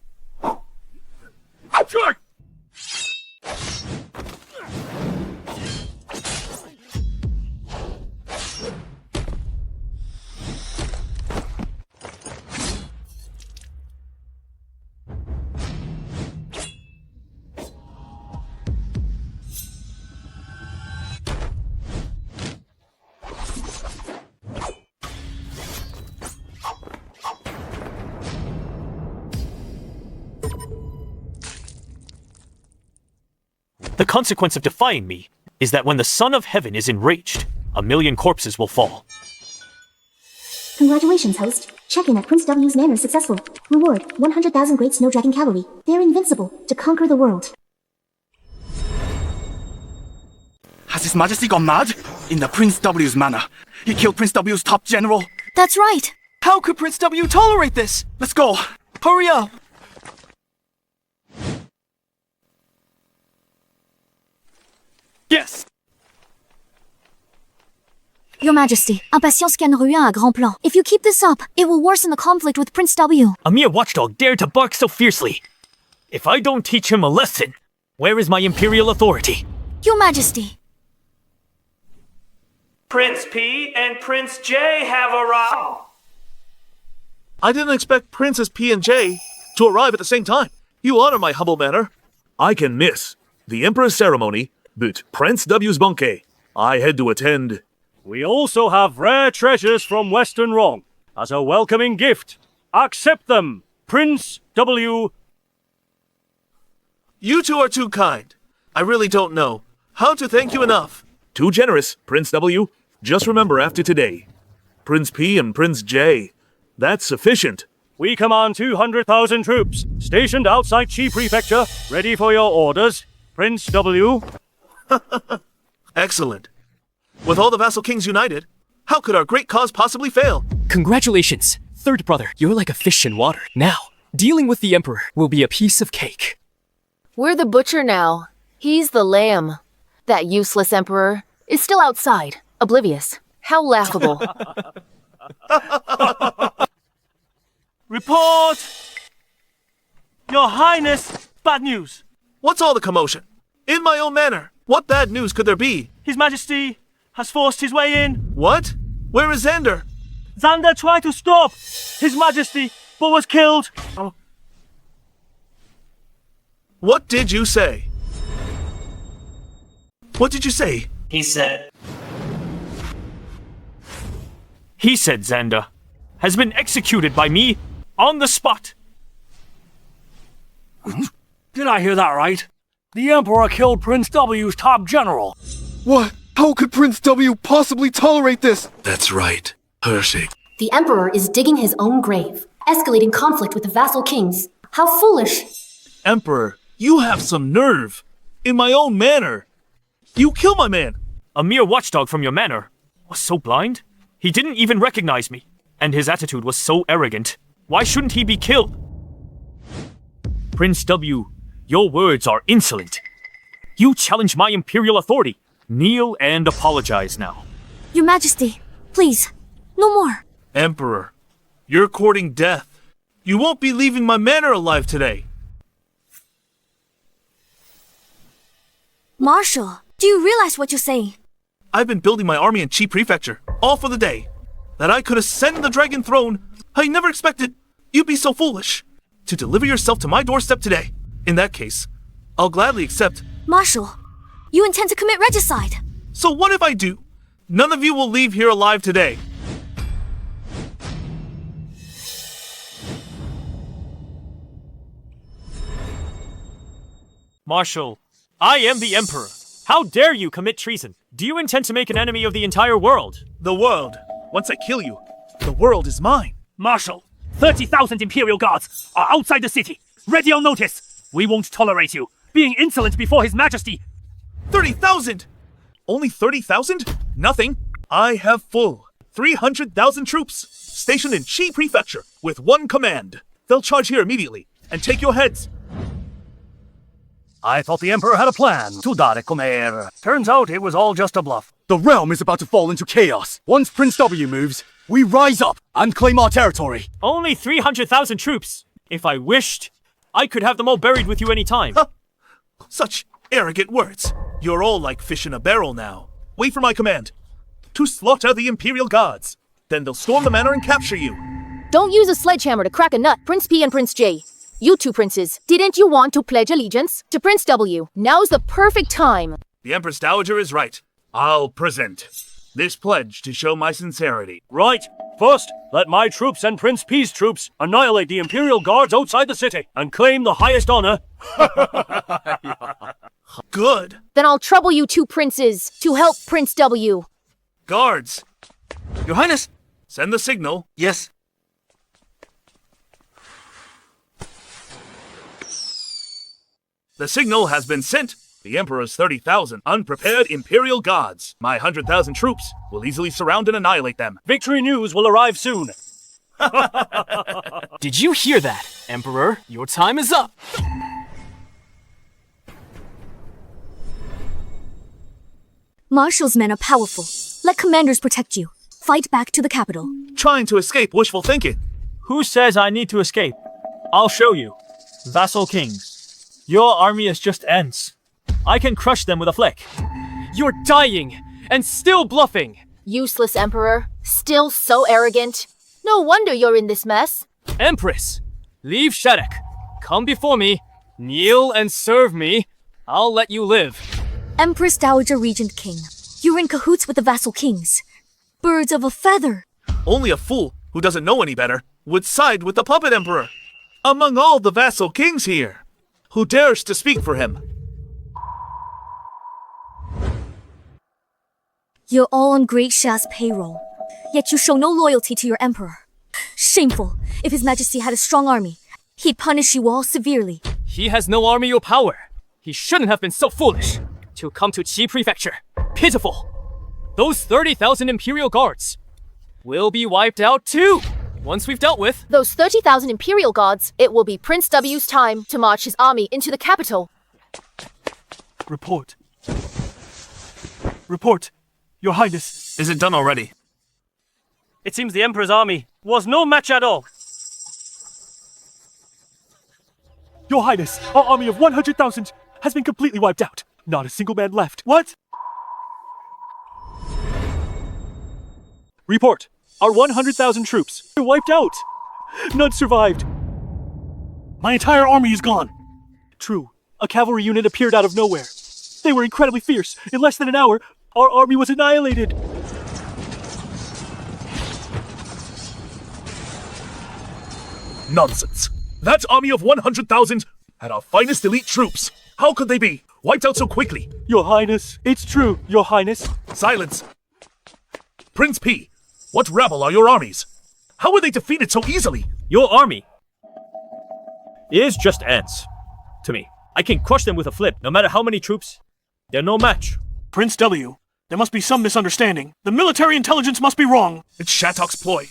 The consequence of defying me is that when the Son of Heaven is enraged, 1,000,000 corpses will fall. Congratulations, host. Check-in at Prince W's manor is successful. Reward, 100,000 great snow dragon cavalry. They're invincible to conquer the world. Has His Majesty gone mad? In the Prince W's manor. He killed Prince W's top general. That's right. How could Prince W tolerate this? Let's go. Hurry up. Yes! Your Majesty, Impatience scan Ruin à grand plan. If you keep this up, it will worsen the conflict with Prince W. A mere watchdog dared to bark so fiercely. If I don't teach him a lesson, where is my imperial authority? Your Majesty. Prince P and Prince J have arrived. I didn't expect Princess P and J to arrive at the same time. You honor my humble manner. I can miss the Emperor's ceremony, but Prince W's banquet, I had to attend. We also have rare treasures from Western Rome as a welcoming gift. Accept them, Prince W. You two are too kind. I really don't know how to thank you enough. Too generous, Prince W. Just remember after today, Prince P and Prince J. That's sufficient. We command 200,000 troops stationed outside Qi Prefecture, ready for your orders, Prince W. Excellent. With all the vassal kings united, how could our great cause possibly fail? Congratulations, third brother. You're like a fish in water. Now, dealing with the Emperor will be a piece of cake. We're the butcher now. He's the lamb. That useless Emperor is still outside, oblivious. How laughable. Report! Your Highness, bad news. What's all the commotion? In my own manor, what bad news could there be? His Majesty has forced his way in. What? Where is Xander? Xander tried to stop His Majesty, but was killed. What did you say? What did you say? He said Xander has been executed by me on the spot. Did I hear that right? The Emperor killed Prince W's top general. What? How could Prince W possibly tolerate this? That's right. Hershey. The Emperor is digging his own grave, escalating conflict with the vassal kings. How foolish. Emperor, you have some nerve. In my own manor. You kill my man. A mere watchdog from your manor was so blind, he didn't even recognize me. And his attitude was so arrogant. Why shouldn't he be killed? Prince W, your words are insolent. You challenge my imperial authority. Kneel and apologize now. Your Majesty, please, no more. Emperor, you're courting death. You won't be leaving my manor alive today. Marshal, do you realize what you're saying? I've been building my army in Qi Prefecture, all for the day. That I could ascend the dragon throne. I never expected you'd be so foolish. To deliver yourself to my doorstep today. In that case, I'll gladly accept. Marshal, you intend to commit regicide. So what if I do? None of you will leave here alive today. Marshal, I am the Emperor. How dare you commit treason? Do you intend to make an enemy of the entire world? The world. Once I kill you, the world is mine. Marshal, 30,000 Imperial Guards are outside the city, ready on notice. We won't tolerate you being insolent before His Majesty. 30,000! Only 30,000? Nothing. I have full 300,000 troops stationed in Qi Prefecture with one command. They'll charge here immediately and take your heads. I thought the Emperor had a plan to dare comer. Turns out it was all just a bluff. The realm is about to fall into chaos. Once Prince W moves, we rise up and claim our territory. Only 300,000 troops. If I wished, I could have them all buried with you any time. Huh. Such arrogant words. You're all like fish in a barrel now. Wait for my command. To slaughter the Imperial Guards. Then they'll storm the manor and capture you. Don't use a sledgehammer to crack a nut, Prince P and Prince J. You two princes, didn't you want to pledge allegiance to Prince W? Now's the perfect time. The Empress Dowager is right. I'll present this pledge to show my sincerity. Right. First, let my troops and Prince P's troops annihilate the Imperial Guards outside the city and claim the highest honor. Good. Then I'll trouble you two princes to help Prince W. Guards. Your Highness. Send the signal. Yes. The signal has been sent. The Emperor's 30,000 unprepared Imperial Guards. My 100,000 troops will easily surround and annihilate them. Victory news will arrive soon. Did you hear that, Emperor? Your time is up. Marshal's men are powerful. Let commanders protect you. Fight back to the capital. Trying to escape wishful thinking. Who says I need to escape? I'll show you. Vassal kings. Your army is just ants. I can crush them with a flick. You're dying and still bluffing. Useless Emperor. Still so arrogant. No wonder you're in this mess. Empress, leave Shattock. Come before me. Kneel and serve me. I'll let you live. Empress Dowager Regent King. You're in cahoots with the vassal kings. Birds of a feather. Only a fool who doesn't know any better would side with the puppet emperor. Among all the vassal kings here, who dares to speak for him? You're all on Great Xia's payroll, yet you show no loyalty to your emperor. Shameful. If His Majesty had a strong army, he'd punish you all severely. He has no army or power. He shouldn't have been so foolish to come to Qi Prefecture. Pitiful. Those 30,000 Imperial Guards will be wiped out too, once we've dealt with those 30,000 Imperial Guards. It will be Prince W's time to march his army into the capital. Report. Report, Your Highness. Is it done already? It seems the Emperor's army was no match at all. Your Highness, our army of 100,000 has been completely wiped out. Not a single man left. What? Report. Our 100,000 troops are wiped out. None survived. My entire army is gone. True. A cavalry unit appeared out of nowhere. They were incredibly fierce. In less than an hour, our army was annihilated. Nonsense. That army of 100,000 had our finest elite troops. How could they be wiped out so quickly? Your Highness, it's true, Your Highness. Silence. Prince P, what rabble are your armies? How were they defeated so easily? Your army is just ants. To me, I can crush them with a flip, no matter how many troops. They're no match. Prince W, there must be some misunderstanding. The military intelligence must be wrong. It's Shattock's ploy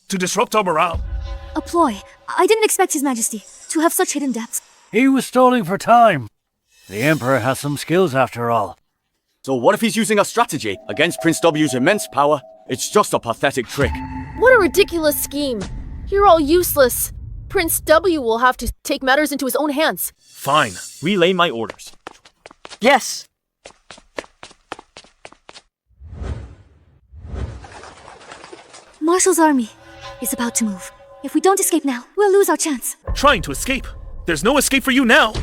to disrupt our morale. A ploy. I didn't expect His Majesty to have such hidden depths. He was stalling for time. The Emperor has some skills after all. So what if he's using a strategy against Prince W's immense power? It's just a pathetic trick. What a ridiculous scheme. You're all useless. Prince W will have to take matters into his own hands. Fine. Relay my orders. Yes. Marshal's army is about to move. If we don't escape now, we'll lose our chance. Trying to escape? There's no escape for you now.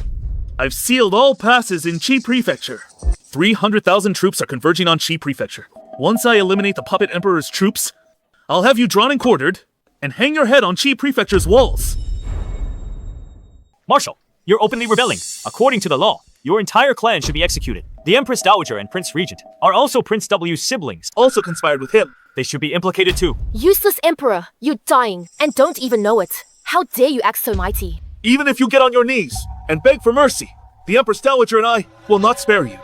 I've sealed all passes in Qi Prefecture. 300,000 troops are converging on Qi Prefecture. Once I eliminate the puppet emperor's troops, I'll have you drawn and quartered and hang your head on Qi Prefecture's walls. Marshal, you're openly rebelling. According to the law, your entire clan should be executed. The Empress Dowager and Prince Regent are also Prince W's siblings. Also conspired with him. They should be implicated too. Useless Emperor, you're dying and don't even know it. How dare you act so mighty? Even if you get on your knees and beg for mercy, the Empress Dowager and I will not spare you.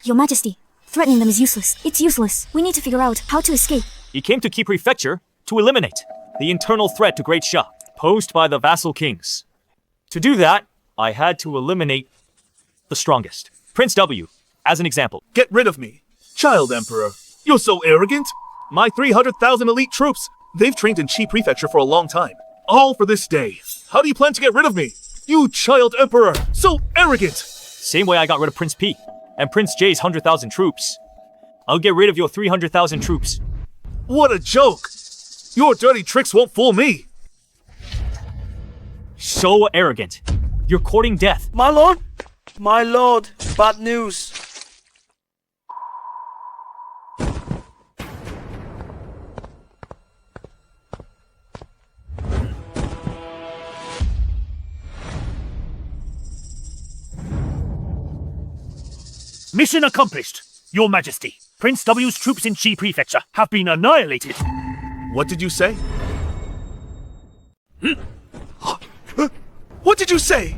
Your Majesty, threatening them is useless. It's useless. We need to figure out how to escape. He came to Qi Prefecture to eliminate the internal threat to Great Xia posed by the vassal kings. To do that, I had to eliminate the strongest. Prince W, as an example. Get rid of me. Child Emperor, you're so arrogant. My 300,000 elite troops, they've trained in Qi Prefecture for a long time. All for this day. How do you plan to get rid of me? You child Emperor, so arrogant. Same way I got rid of Prince P and Prince J's 100,000 troops. I'll get rid of your 300,000 troops. What a joke. Your dirty tricks won't fool me. So arrogant. You're courting death. My lord? My lord, bad news. Mission accomplished, Your Majesty. Prince W's troops in Qi Prefecture have been annihilated. What did you say? What did you say?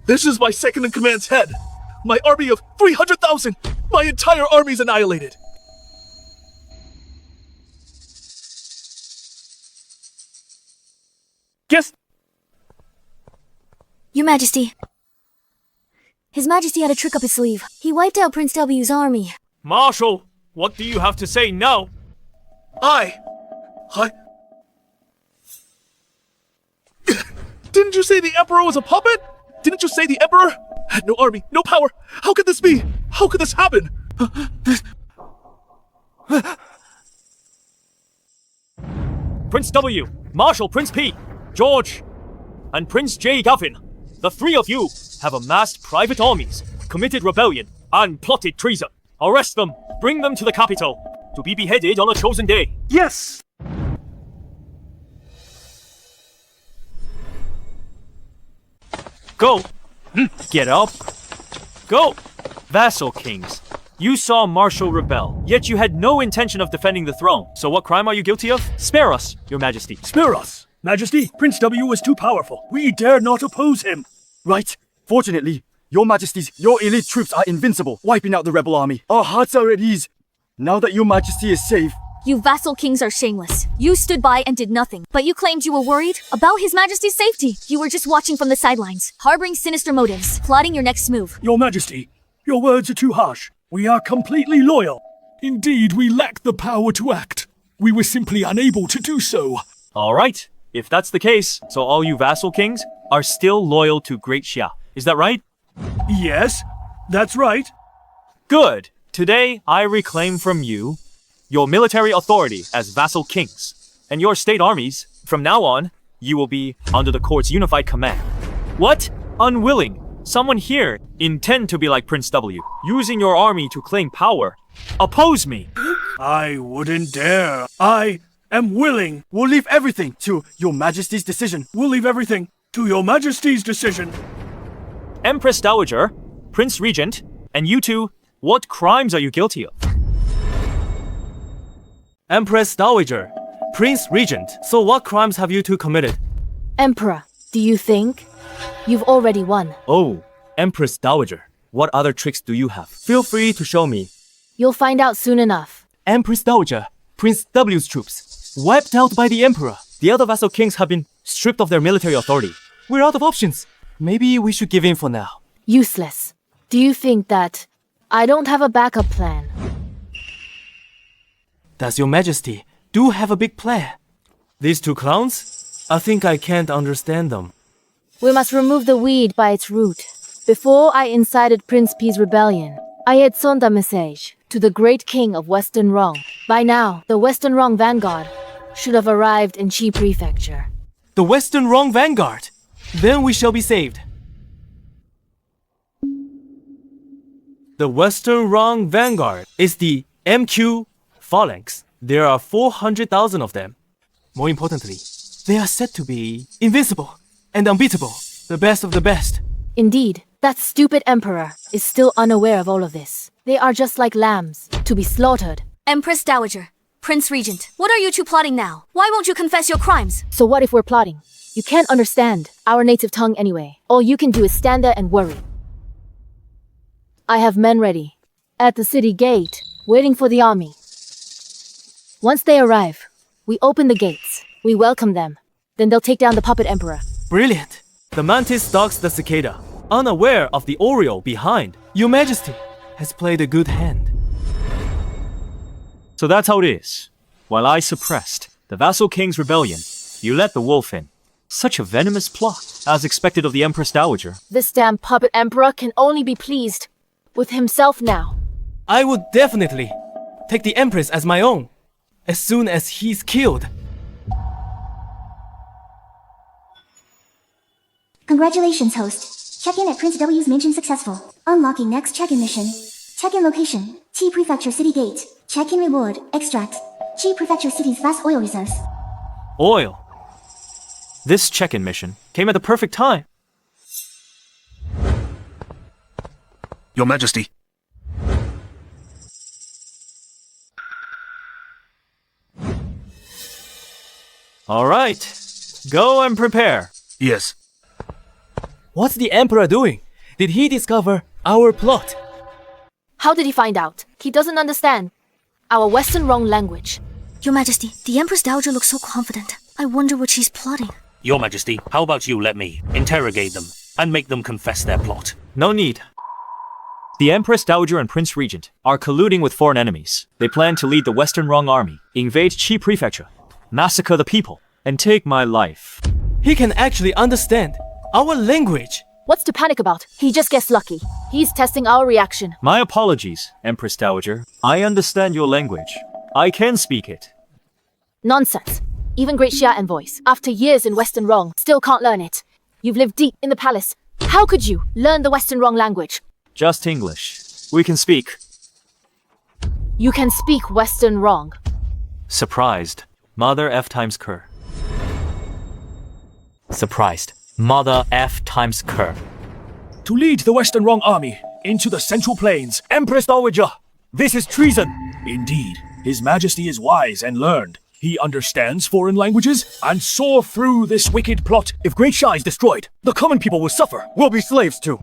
This is my second-in-command's head. My army of 300,000. My entire army's annihilated. Guess. Your Majesty. His Majesty had a trick up his sleeve. He wiped out Prince W's army. Marshal, what do you have to say now? Didn't you say the Emperor was a puppet? Didn't you say the Emperor had no army, no power? How could this be? How could this happen? Prince W, Marshal Prince P, George, and Prince J. Gavin, the three of you have amassed private armies, committed rebellion, and plotted treason. Arrest them, bring them to the capital, to be beheaded on a chosen day. Yes! Go! Get up! Go! Vassal kings, you saw Marshal rebel, yet you had no intention of defending the throne. So what crime are you guilty of? Spare us, Your Majesty. Spare us! Majesty, Prince W was too powerful. We dare not oppose him. Right. Fortunately, Your Majesties, your elite troops are invincible, wiping out the rebel army. Our hearts are at ease. Now that Your Majesty is safe. You vassal kings are shameless. You stood by and did nothing, but you claimed you were worried about His Majesty's safety. You were just watching from the sidelines, harboring sinister motives, plotting your next move. Your Majesty, your words are too harsh. We are completely loyal. Indeed, we lack the power to act. We were simply unable to do so. All right. If that's the case, so all you vassal kings are still loyal to Great Xia. Is that right? Yes, that's right. Good. Today, I reclaim from you your military authority as vassal kings, and your state armies. From now on, you will be under the court's unified command. What? Unwilling? Someone here intend to be like Prince W, using your army to claim power. Oppose me. I wouldn't dare. I am willing. We'll leave everything to Your Majesty's decision. We'll leave everything to Your Majesty's decision. Empress Dowager, Prince Regent, and you two, what crimes are you guilty of? Empress Dowager, Prince Regent, so what crimes have you two committed? Emperor, do you think? You've already won. Oh, Empress Dowager, what other tricks do you have? Feel free to show me. You'll find out soon enough. Empress Dowager, Prince W's troops, wiped out by the Emperor. The other vassal kings have been stripped of their military authority. We're out of options. Maybe we should give in for now. Useless. Do you think that I don't have a backup plan? Does Your Majesty do have a big plan? These two clowns? I think I can't understand them. We must remove the weed by its root. Before I incited Prince P's rebellion, I had sent a message to the great king of Western Rong. By now, the Western Rong vanguard should have arrived in Qi Prefecture. The Western Rong vanguard? Then we shall be saved. The Western Rong vanguard is the MQ phalanx. There are 400,000 of them. More importantly, they are said to be invincible and unbeatable, the best of the best. Indeed, That stupid emperor is still unaware of all of this. They are just like lambs, to be slaughtered. Empress Dowager, Prince Regent, what are you two plotting now? Why won't you confess your crimes? So what if we're plotting? You can't understand our native tongue anyway. All you can do is stand there and worry. I have men ready, at the city gate, waiting for the army. Once they arrive, we open the gates, we welcome them, then they'll take down the puppet emperor. Brilliant! The mantis stalks the cicada, unaware of the oriole behind. Your Majesty has played a good hand. So that's how it is. While I suppressed the vassal king's rebellion, you let the wolf in. Such a venomous plot, as expected of the Empress Dowager. This damn puppet emperor can only be pleased with himself now. I would definitely take the Empress as my own, as soon as he's killed. Congratulations, host. Check-in at Prince W's mansion successful. Unlocking next check-in mission. Check-in location, Qi Prefecture City Gate. Check-in reward, extract. Qi Prefecture City's vast oil reserves. Oil. This check-in mission came at the perfect time. Your Majesty. All right. Go and prepare. Yes. What's the Emperor doing? Did he discover our plot? How did he find out? He doesn't understand our Western wrong language. Your Majesty, the Empress Dowager looks so confident. I wonder what she's plotting. Your Majesty, how about you let me interrogate them and make them confess their plot? No need. The Empress Dowager and Prince Regent are colluding with foreign enemies. They plan to lead the Western Wrong Army, invade Qi Prefecture, massacre the people, and take my life. He can actually understand our language. What's to panic about? He just gets lucky. He's testing our reaction. My apologies, Empress Dowager. I understand your language. I can speak it. Nonsense. Even Great Xia and voice, after years in Western Wrong, still can't learn it. You've lived deep in the palace. How could you learn the Western Wrong language? Just English. We can speak. You can speak Western Wrong. Surprised. Mother F times cur. Surprised. Mother F times cur. To lead the Western Wrong Army into the Central Plains. Empress Dowager, this is treason. Indeed, His Majesty is wise and learned. He understands foreign languages and saw through this wicked plot. If Great Xia is destroyed, the common people will suffer. We'll be slaves too.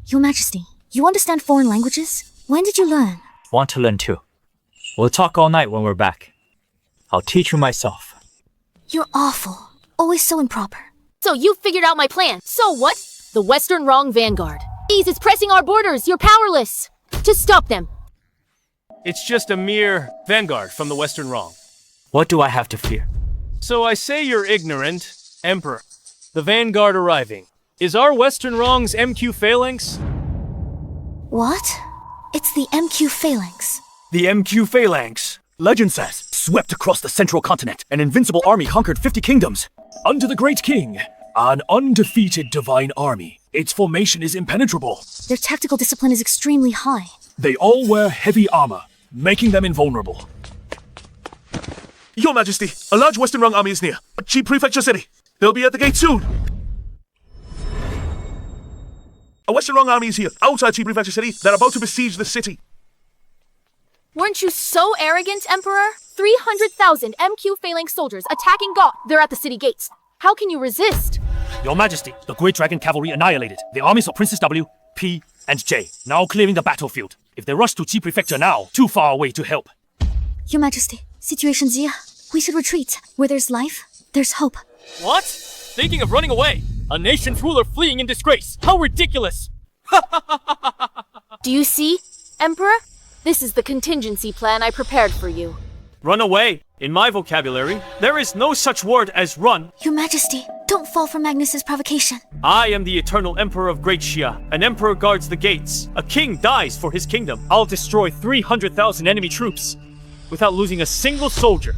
Your Majesty, you understand foreign languages? When did you learn? Want to learn too. We'll talk all night when we're back. I'll teach you myself. You're awful. Always so improper. So you figured out my plan. So what? The Western Wrong Vanguard. Please, it's pressing our borders. You're powerless. Just stop them. It's just a mere vanguard from the Western Wrong. What do I have to fear? So I say you're ignorant, Emperor. The vanguard arriving. Is our Western Wrong's MQ phalanx? What? It's the MQ phalanx. The MQ phalanx. Legend says, swept across the central continent, an invincible army conquered 50 kingdoms. Under the Great King, an undefeated divine army. Its formation is impenetrable. Their tactical discipline is extremely high. They all wear heavy armor, making them invulnerable. Your Majesty, a large Western Wrong army is near. Qi Prefecture City. They'll be at the gate soon. A Western Wrong army is here, outside Qi Prefecture City. They're about to besiege the city. Weren't you so arrogant, Emperor? 300,000 MQ phalanx soldiers attacking God. They're at the city gates. How can you resist? Your Majesty, the Great Dragon Cavalry annihilated the armies of Princes W, P, and J, now clearing the battlefield. If they rush to Qi Prefecture now, too far away to help. Your Majesty, Situation Xia, we should retreat. Where there's life, there's hope. What? Thinking of running away? A nation's ruler fleeing in disgrace. How ridiculous! Do you see, Emperor? This is the contingency plan I prepared for you. Run away. In my vocabulary, there is no such word as run. Your Majesty, don't fall for Magnus's provocation. I am the eternal Emperor of Great Xia. An emperor guards the gates. A king dies for his kingdom. I'll destroy 300,000 enemy troops without losing a single soldier.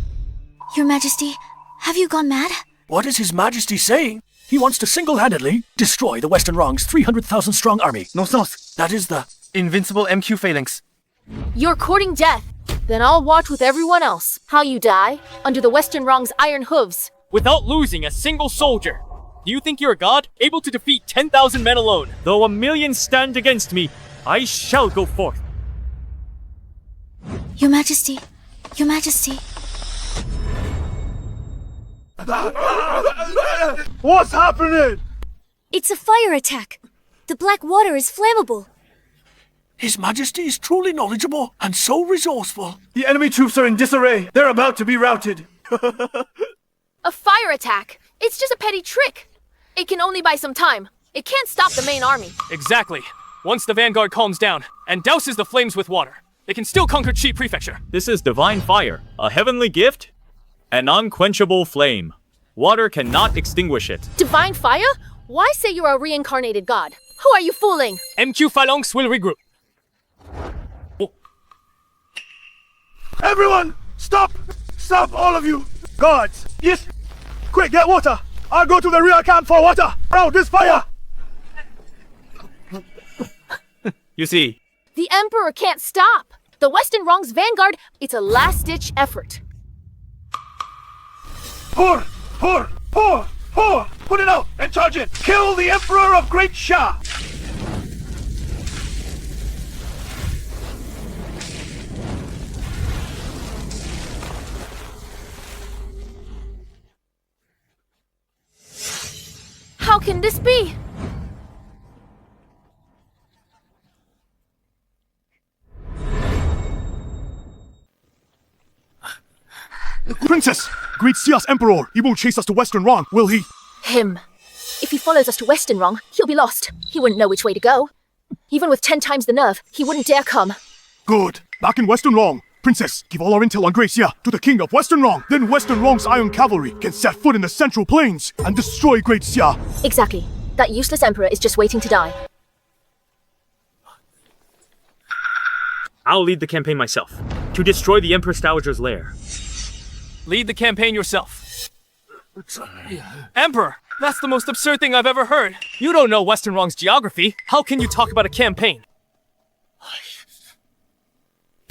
Your Majesty, have you gone mad? What is His Majesty saying? He wants to single-handedly destroy the Western Wrong's 300,000 strong army. No sense. That is the invincible MQ phalanx. You're courting death. Then I'll watch with everyone else how you die under the Western Wrong's iron hooves. Without losing a single soldier. Do you think you're a god, able to defeat 10,000 men alone? Though 1,000,000 stand against me, I shall go forth. Your Majesty, Your Majesty. What's happening? It's a fire attack. The black water is flammable. His Majesty is truly knowledgeable and so resourceful. The enemy troops are in disarray. They're about to be routed. A fire attack? It's just a petty trick. It can only buy some time. It can't stop the main army. Exactly. Once the vanguard calms down and douses the flames with water, they can still conquer Qi Prefecture. This is divine fire, a heavenly gift, an unquenchable flame. Water cannot extinguish it. Divine fire? Why say you're a reincarnated god? Who are you fooling? MQ Phalanx will regroup. Everyone, stop! Stop, all of you! Guards, yes! Quick, get water! I'll go to the rear camp for water! Out this fire! You see, The Emperor can't stop. The Western Wrong's vanguard, it's a last-ditch effort. Pour! Pour! Pour! Pour! Put it out and charge it! Kill the Emperor of Great Xia! How can this be? Princess! Great Xia's Emperor! He won't chase us to Western Wrong, will he? Him. If he follows us to Western Wrong, he'll be lost. He wouldn't know which way to go. Even with 10 times the nerve, he wouldn't dare come. Good. Back in Western Wrong. Princess, give all our intel on Great Xia to the King of Western Wrong. Then Western Wrong's Iron Cavalry can set foot in the Central Plains and destroy Great Xia. Exactly. That useless Emperor is just waiting to die. I'll lead the campaign myself, to destroy the Empress Dowager's lair. Lead the campaign yourself. Emperor, that's the most absurd thing I've ever heard. You don't know Western Wrong's geography. How can you talk about a campaign?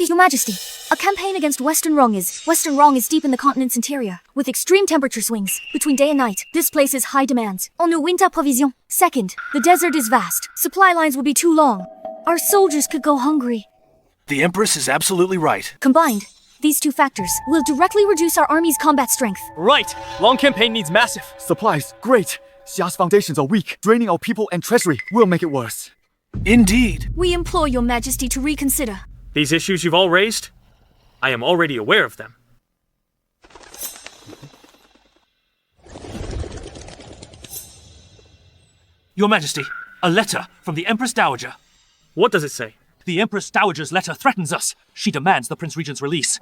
Your Majesty, a campaign against Western Wrong is deep in the continent's interior, with extreme temperature swings between day and night. This place is high demand. On ne winter provision. Second, the desert is vast. Supply lines will be too long. Our soldiers could go hungry. The Empress is absolutely right. Combined, these two factors will directly reduce our army's combat strength. Right! Long campaign needs massive. Supplies, great. Xia's foundations are weak. Draining our people and treasury will make it worse. Indeed. We implore your Majesty to reconsider. These issues you've all raised, I am already aware of them. Your Majesty, a letter from the Empress Dowager. What does it say? The Empress Dowager's letter threatens us. She demands the Prince Regent's release.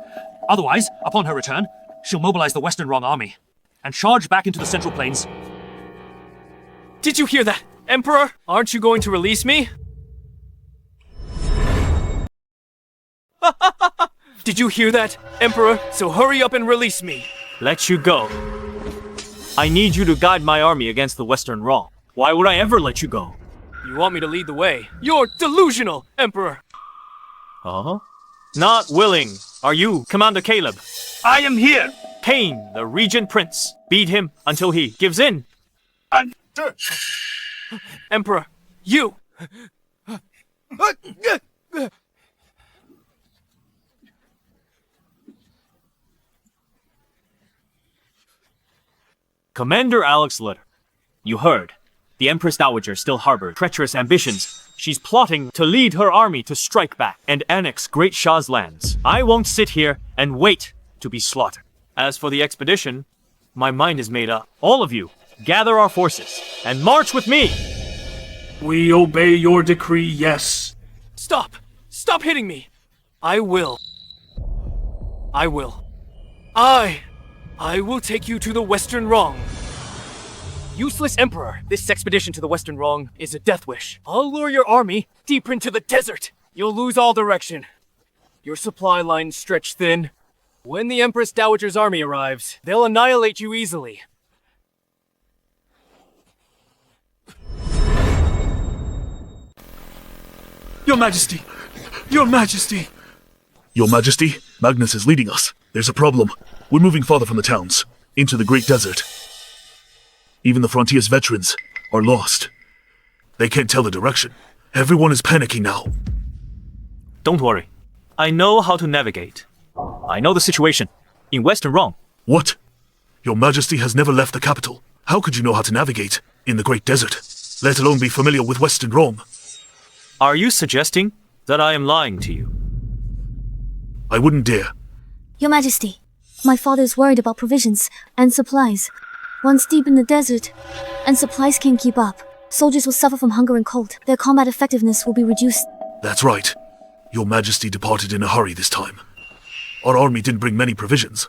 Otherwise, upon her return, she'll mobilize the Western Wrong army and charge back into the Central Plains. Did you hear that, Emperor? Aren't you going to release me? Did you hear that, Emperor? So hurry up and release me. Let you go. I need you to guide my army against the Western Wrong. Why would I ever let you go? You want me to lead the way? You're delusional, Emperor! Huh? Not willing. Are you, Commander Caleb? I am here. Pain, the Regent Prince. Beat him until he gives in. Emperor, you! Commander Alex's letter. You heard. The Empress Dowager still harbors treacherous ambitions. She's plotting to lead her army to strike back and annex Great Xia's lands. I won't sit here and wait to be slaughtered. As for the expedition, my mind is made up. All of you, gather our forces and march with me! We obey your decree, yes. Stop! Stop hitting me! I will. I will take you to the Western Wrong. Useless Emperor, this expedition to the Western Wrong is a death wish. I'll lure your army deeper into the desert. You'll lose all direction. Your supply lines stretch thin. When the Empress Dowager's army arrives, they'll annihilate you easily. Your Majesty! Your Majesty! Your Majesty, Magnus is leading us. There's a problem. We're moving farther from the towns, into the Great Desert. Even the Frontiers veterans are lost. They can't tell the direction. Everyone is panicking now. Don't worry. I know how to navigate. I know the situation. In Western Rong. What? Your Majesty has never left the capital. How could you know how to navigate in the Great Desert, let alone be familiar with Western Rome? Are you suggesting that I am lying to you? I wouldn't dare. Your Majesty, my father is worried about provisions and supplies. Once deep in the desert, and supplies can't keep up, soldiers will suffer from hunger and cold. Their combat effectiveness will be reduced. That's right. Your Majesty departed in a hurry this time. Our army didn't bring many provisions.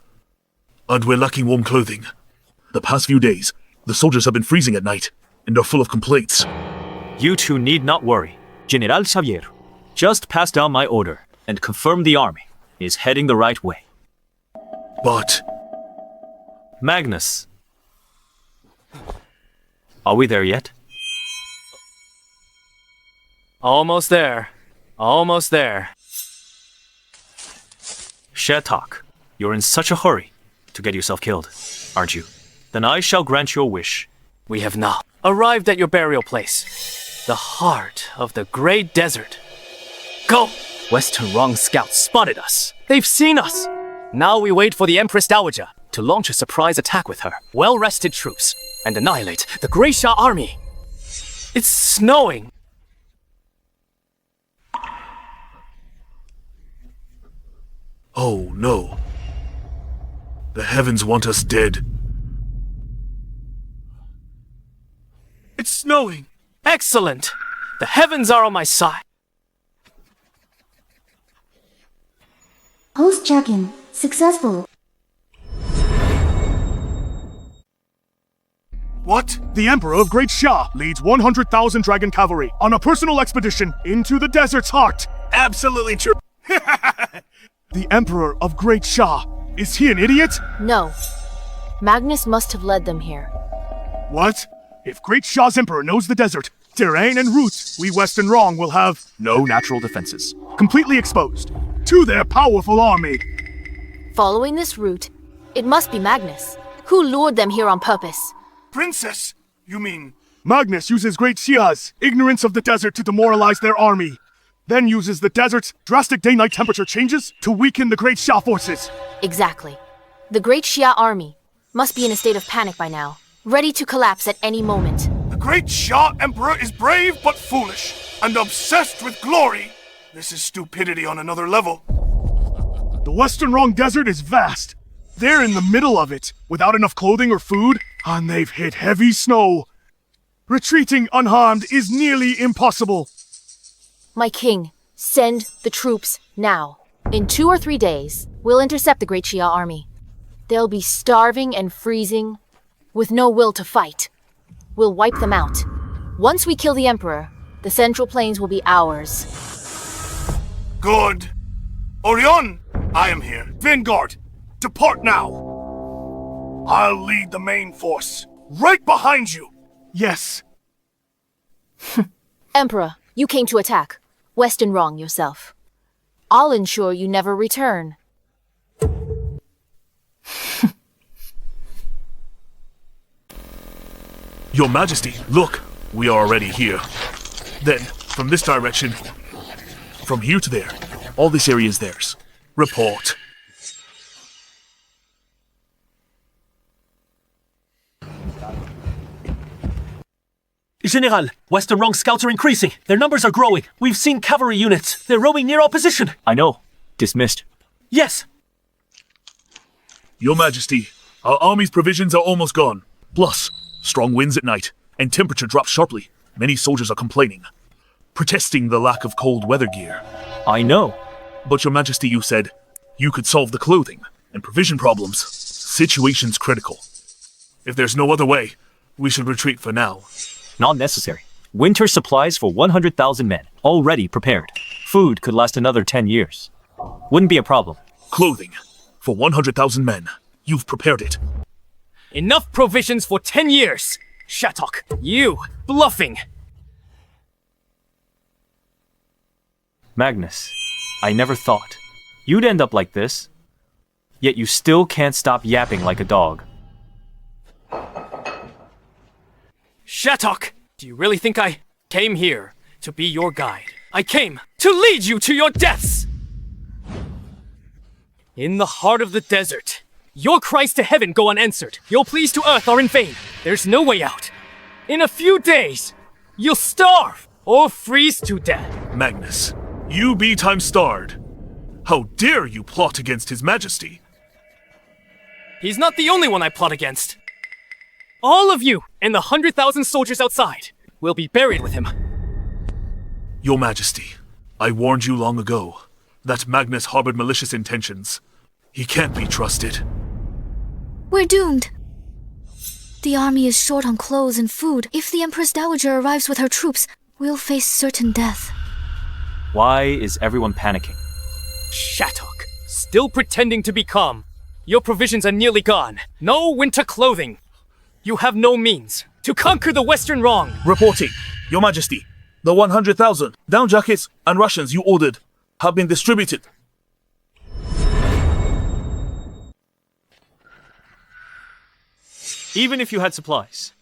And we're lacking warm clothing. The past few days, the soldiers have been freezing at night, and are full of complaints. You two need not worry. General Xavier just passed down my order and confirmed the army is heading the right way. But... Magnus. Are we there yet? Almost there. Almost there. Shattock, you're in such a hurry to get yourself killed, aren't you? Then I shall grant your wish. We have now arrived at your burial place, the heart of the Great Desert. Go! Western Rong scouts spotted us. They've seen us. Now we wait for the Empress Dowager to launch a surprise attack with her well-rested troops and annihilate the Great Xia army. It's snowing. Oh no. The heavens want us dead. It's snowing. Excellent. The heavens are on my side. Host check-in successful. What? The Emperor of Great Xia leads 100,000 dragon cavalry on a personal expedition into the desert's heart. Absolutely true. The Emperor of Great Xia. Is he an idiot? No. Magnus must have led them here. What? If Great Xia's Emperor knows the desert, terrain and routes, we Western Rong will have no natural defenses. Completely exposed to their powerful army. Following this route, it must be Magnus, who lured them here on purpose. Princess, you mean? Magnus uses Great Xia's ignorance of the desert to demoralize their army, then uses the desert's drastic day-night temperature changes to weaken the Great Xia forces. Exactly. The Great Xia army must be in a state of panic by now, ready to collapse at any moment. The Great Xia Emperor is brave but foolish, and obsessed with glory. This is stupidity on another level. The Western Rong Desert is vast. They're in the middle of it, without enough clothing or food, and they've hit heavy snow. Retreating unharmed is nearly impossible. My king, send the troops now. In 2 or 3 days, we'll intercept the Great Xia army. They'll be starving and freezing, with no will to fight. We'll wipe them out. Once we kill the Emperor, the Central Plains will be ours. Good. Orion, I am here. Vanguard, depart now. I'll lead the main force. Right behind you. Yes. Emperor, you came to attack. Western Rong yourself. I'll ensure you never return. Your Majesty, look! We are already here. Then, from this direction, from here to there, all this area is theirs. Report. General, Western Rong scouts are increasing. Their numbers are growing. We've seen cavalry units. They're roaming near our position. I know. Dismissed. Yes. Your Majesty, our army's provisions are almost gone. Plus, strong winds at night, and temperature drops sharply. Many soldiers are complaining, protesting the lack of cold weather gear. I know. But Your Majesty, you said you could solve the clothing and provision problems. Situation's critical. If there's no other way, we should retreat for now. Not necessary. Winter supplies for 100,000 men, already prepared. Food could last another 10 years. Wouldn't be a problem. Clothing for 100,000 men. You've prepared it. Enough provisions for 10 years! Shattock, you bluffing! Magnus, I never thought you'd end up like this. Yet you still can't stop yapping like a dog. Shattock, do you really think I came here to be your guide? I came to lead you to your deaths! In the heart of the desert, your cries to heaven go unanswered. Your pleas to earth are in vain. There's no way out. In a few days, you'll starve or freeze to death. Magnus, you be time-starred. How dare you plot against His Majesty? He's not the only one I plot against. All of you and the 100,000 soldiers outside will be buried with him. Your Majesty, I warned you long ago that Magnus harbored malicious intentions. He can't be trusted. We're doomed. The army is short on clothes and food. If the Empress Dowager arrives with her troops, we'll face certain death. Why is everyone panicking? Shattock, still pretending to be calm. Your provisions are nearly gone. No winter clothing. You have no means to conquer the Western wrong. Reporting, Your Majesty. The 100,000 down jackets and rations you ordered have been distributed. Even if you had supplies.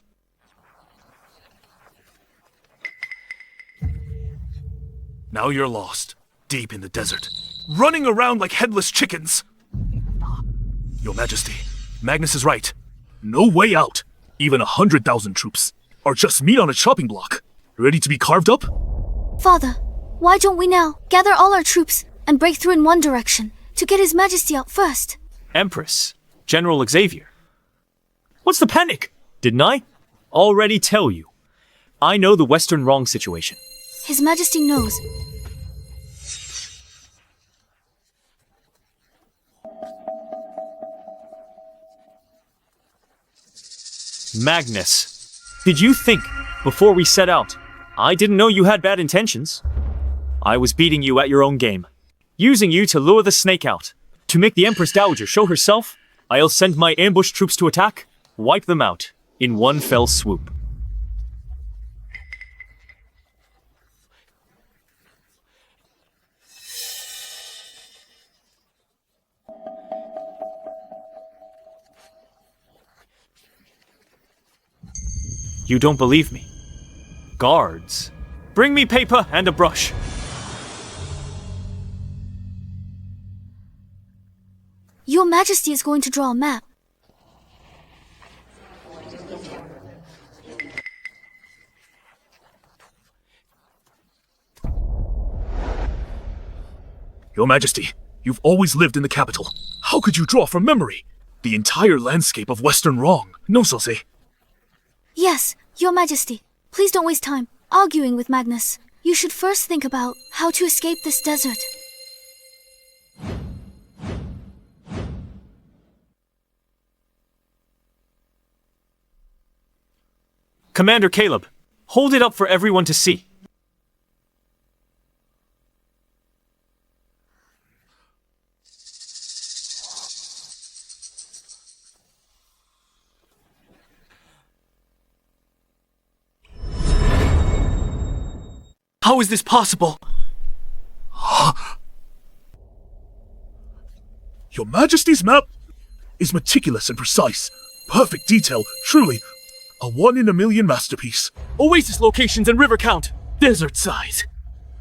Now you're lost, deep in the desert, running around like headless chickens. Your Majesty, Magnus is right. No way out. Even 100,000 troops are just meat on a chopping block, ready to be carved up. Father, why don't we now gather all our troops and break through in one direction to get His Majesty out first? Empress, General Xavier. What's the panic? Didn't I already tell you? I know the Western wrong situation. His Majesty knows. Magnus, did you think, before we set out, I didn't know you had bad intentions? I was beating you at your own game, using you to lure the snake out. To make the Empress Dowager show herself, I'll send my ambush troops to attack, wipe them out, in one fell swoop. You don't believe me? Guards, bring me paper and a brush. Your Majesty is going to draw a map. Your Majesty, you've always lived in the capital. How could you draw from memory the entire landscape of Western wrong? No, Sose. Yes, Your Majesty. Please don't waste time arguing with Magnus. You should first think about how to escape this desert. Commander Caleb, hold it up for everyone to see. How is this possible? Your Majesty's map is meticulous and precise. Perfect detail, truly a one-in-a-million masterpiece. Oasis locations and river count, desert size.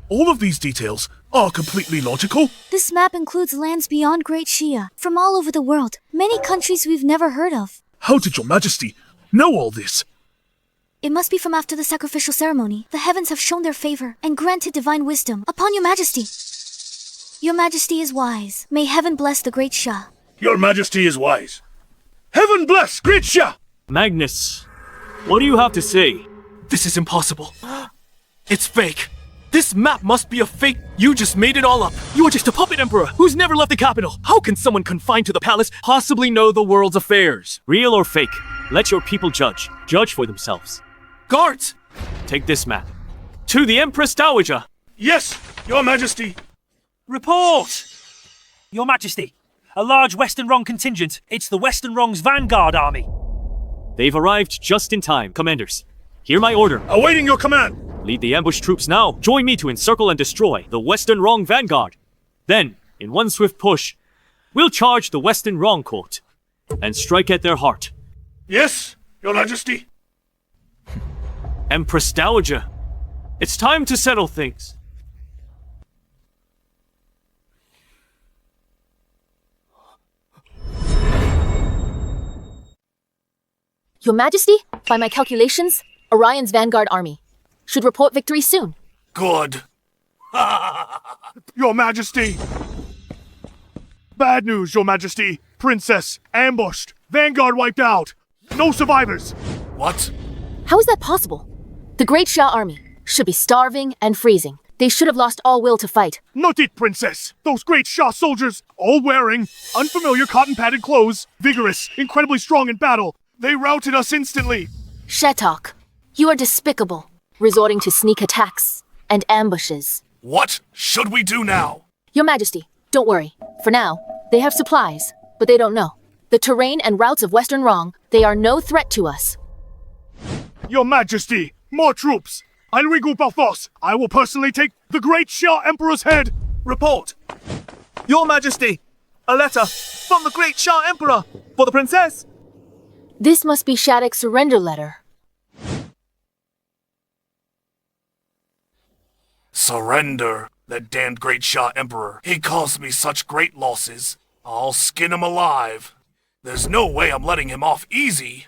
All of these details are completely logical. This map includes lands beyond Great Xia, from all over the world, many countries we've never heard of. How did Your Majesty know all this? It must be from after the sacrificial ceremony. The heavens have shown their favor and granted divine wisdom upon Your Majesty. Your Majesty is wise. May heaven bless the Great Xia. Your Majesty is wise. Heaven bless Great Xia! Magnus, what do you have to say? This is impossible. It's fake. This map must be a fake. You just made it all up. You are just a puppet emperor who's never left the capital. How can someone confined to the palace possibly know the world's affairs? Real or fake, let your people judge. Judge for themselves. Guards! Take this map. To the Empress Dowager! Yes, Your Majesty! Report! Your Majesty, a large Western Wrong contingent. It's the Western Wrong's vanguard army. They've arrived just in time, commanders. Hear my order. Awaiting your command! Lead the ambush troops now. Join me to encircle and destroy the Western Wrong vanguard. Then, in one swift push, we'll charge the Western Wrong court and strike at their heart. Yes, Your Majesty. Empress Dowager, it's time to settle things. Your Majesty, by my calculations, Orion's vanguard army should report victory soon. Good. Your Majesty! Bad news, Your Majesty. Princess ambushed. Vanguard wiped out. No survivors. What? How is that possible? The Great Xia army should be starving and freezing. They should have lost all will to fight. Not it, Princess. Those Great Xia soldiers, all wearing unfamiliar cotton-padded clothes, vigorous, incredibly strong in battle. They routed us instantly. Shattock, you are despicable, resorting to sneak attacks and ambushes. What should we do now? Your Majesty, don't worry. For now, they have supplies, but they don't know. The terrain and routes of Western Rong, they are no threat to us. Your Majesty, more troops. I'll regroup our force. I will personally take the Great Xia Emperor's head. Report. Your Majesty, a letter from the Great Xia Emperor for the princess. This must be Shattock's surrender letter. Surrender? That damned Great Xia Emperor. He caused me such great losses. I'll skin him alive. There's no way I'm letting him off easy.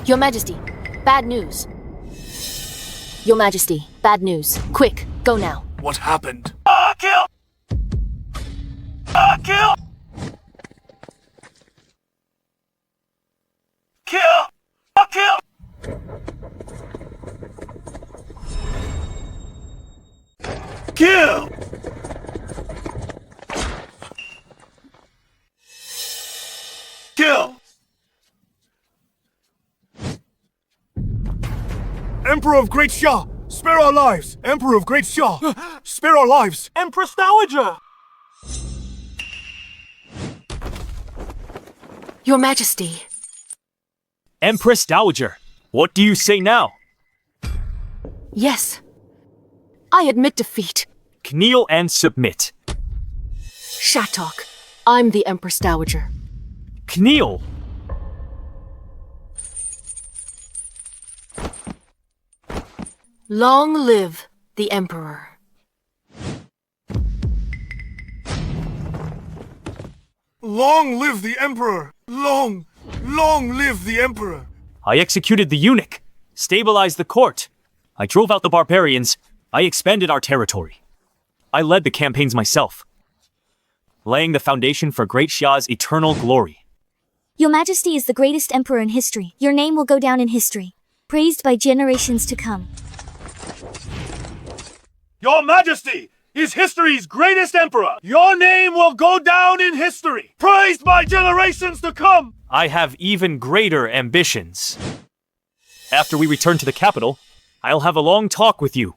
Your Majesty, bad news. Your Majesty, bad news. Quick, go now. What happened? Kill! Kill! Kill! Kill! Kill! Kill! Emperor of Great Xia! Spare our lives! Emperor of Great Xia! Spare our lives! Empress Dowager! Your Majesty. Empress Dowager, what do you say now? Yes. I admit defeat. Kneel and submit. Shattock, I'm the Empress Dowager. Kneel! Long live the Emperor. Long live the Emperor! Long live the Emperor! I executed the eunuch, stabilized the court. I drove out the barbarians. I expanded our territory. I led the campaigns myself, laying the foundation for Great Xia's eternal glory. Your Majesty is the greatest emperor in history. Your name will go down in history, praised by generations to come. Your Majesty is history's greatest emperor. Your name will go down in history, praised by generations to come. I have even greater ambitions. After we return to the capital, I'll have a long talk with you.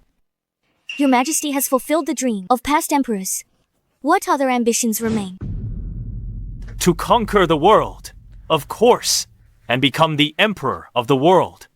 Your Majesty has fulfilled the dream of past emperors. What other ambitions remain? To conquer the world, of course, and become the emperor of the world.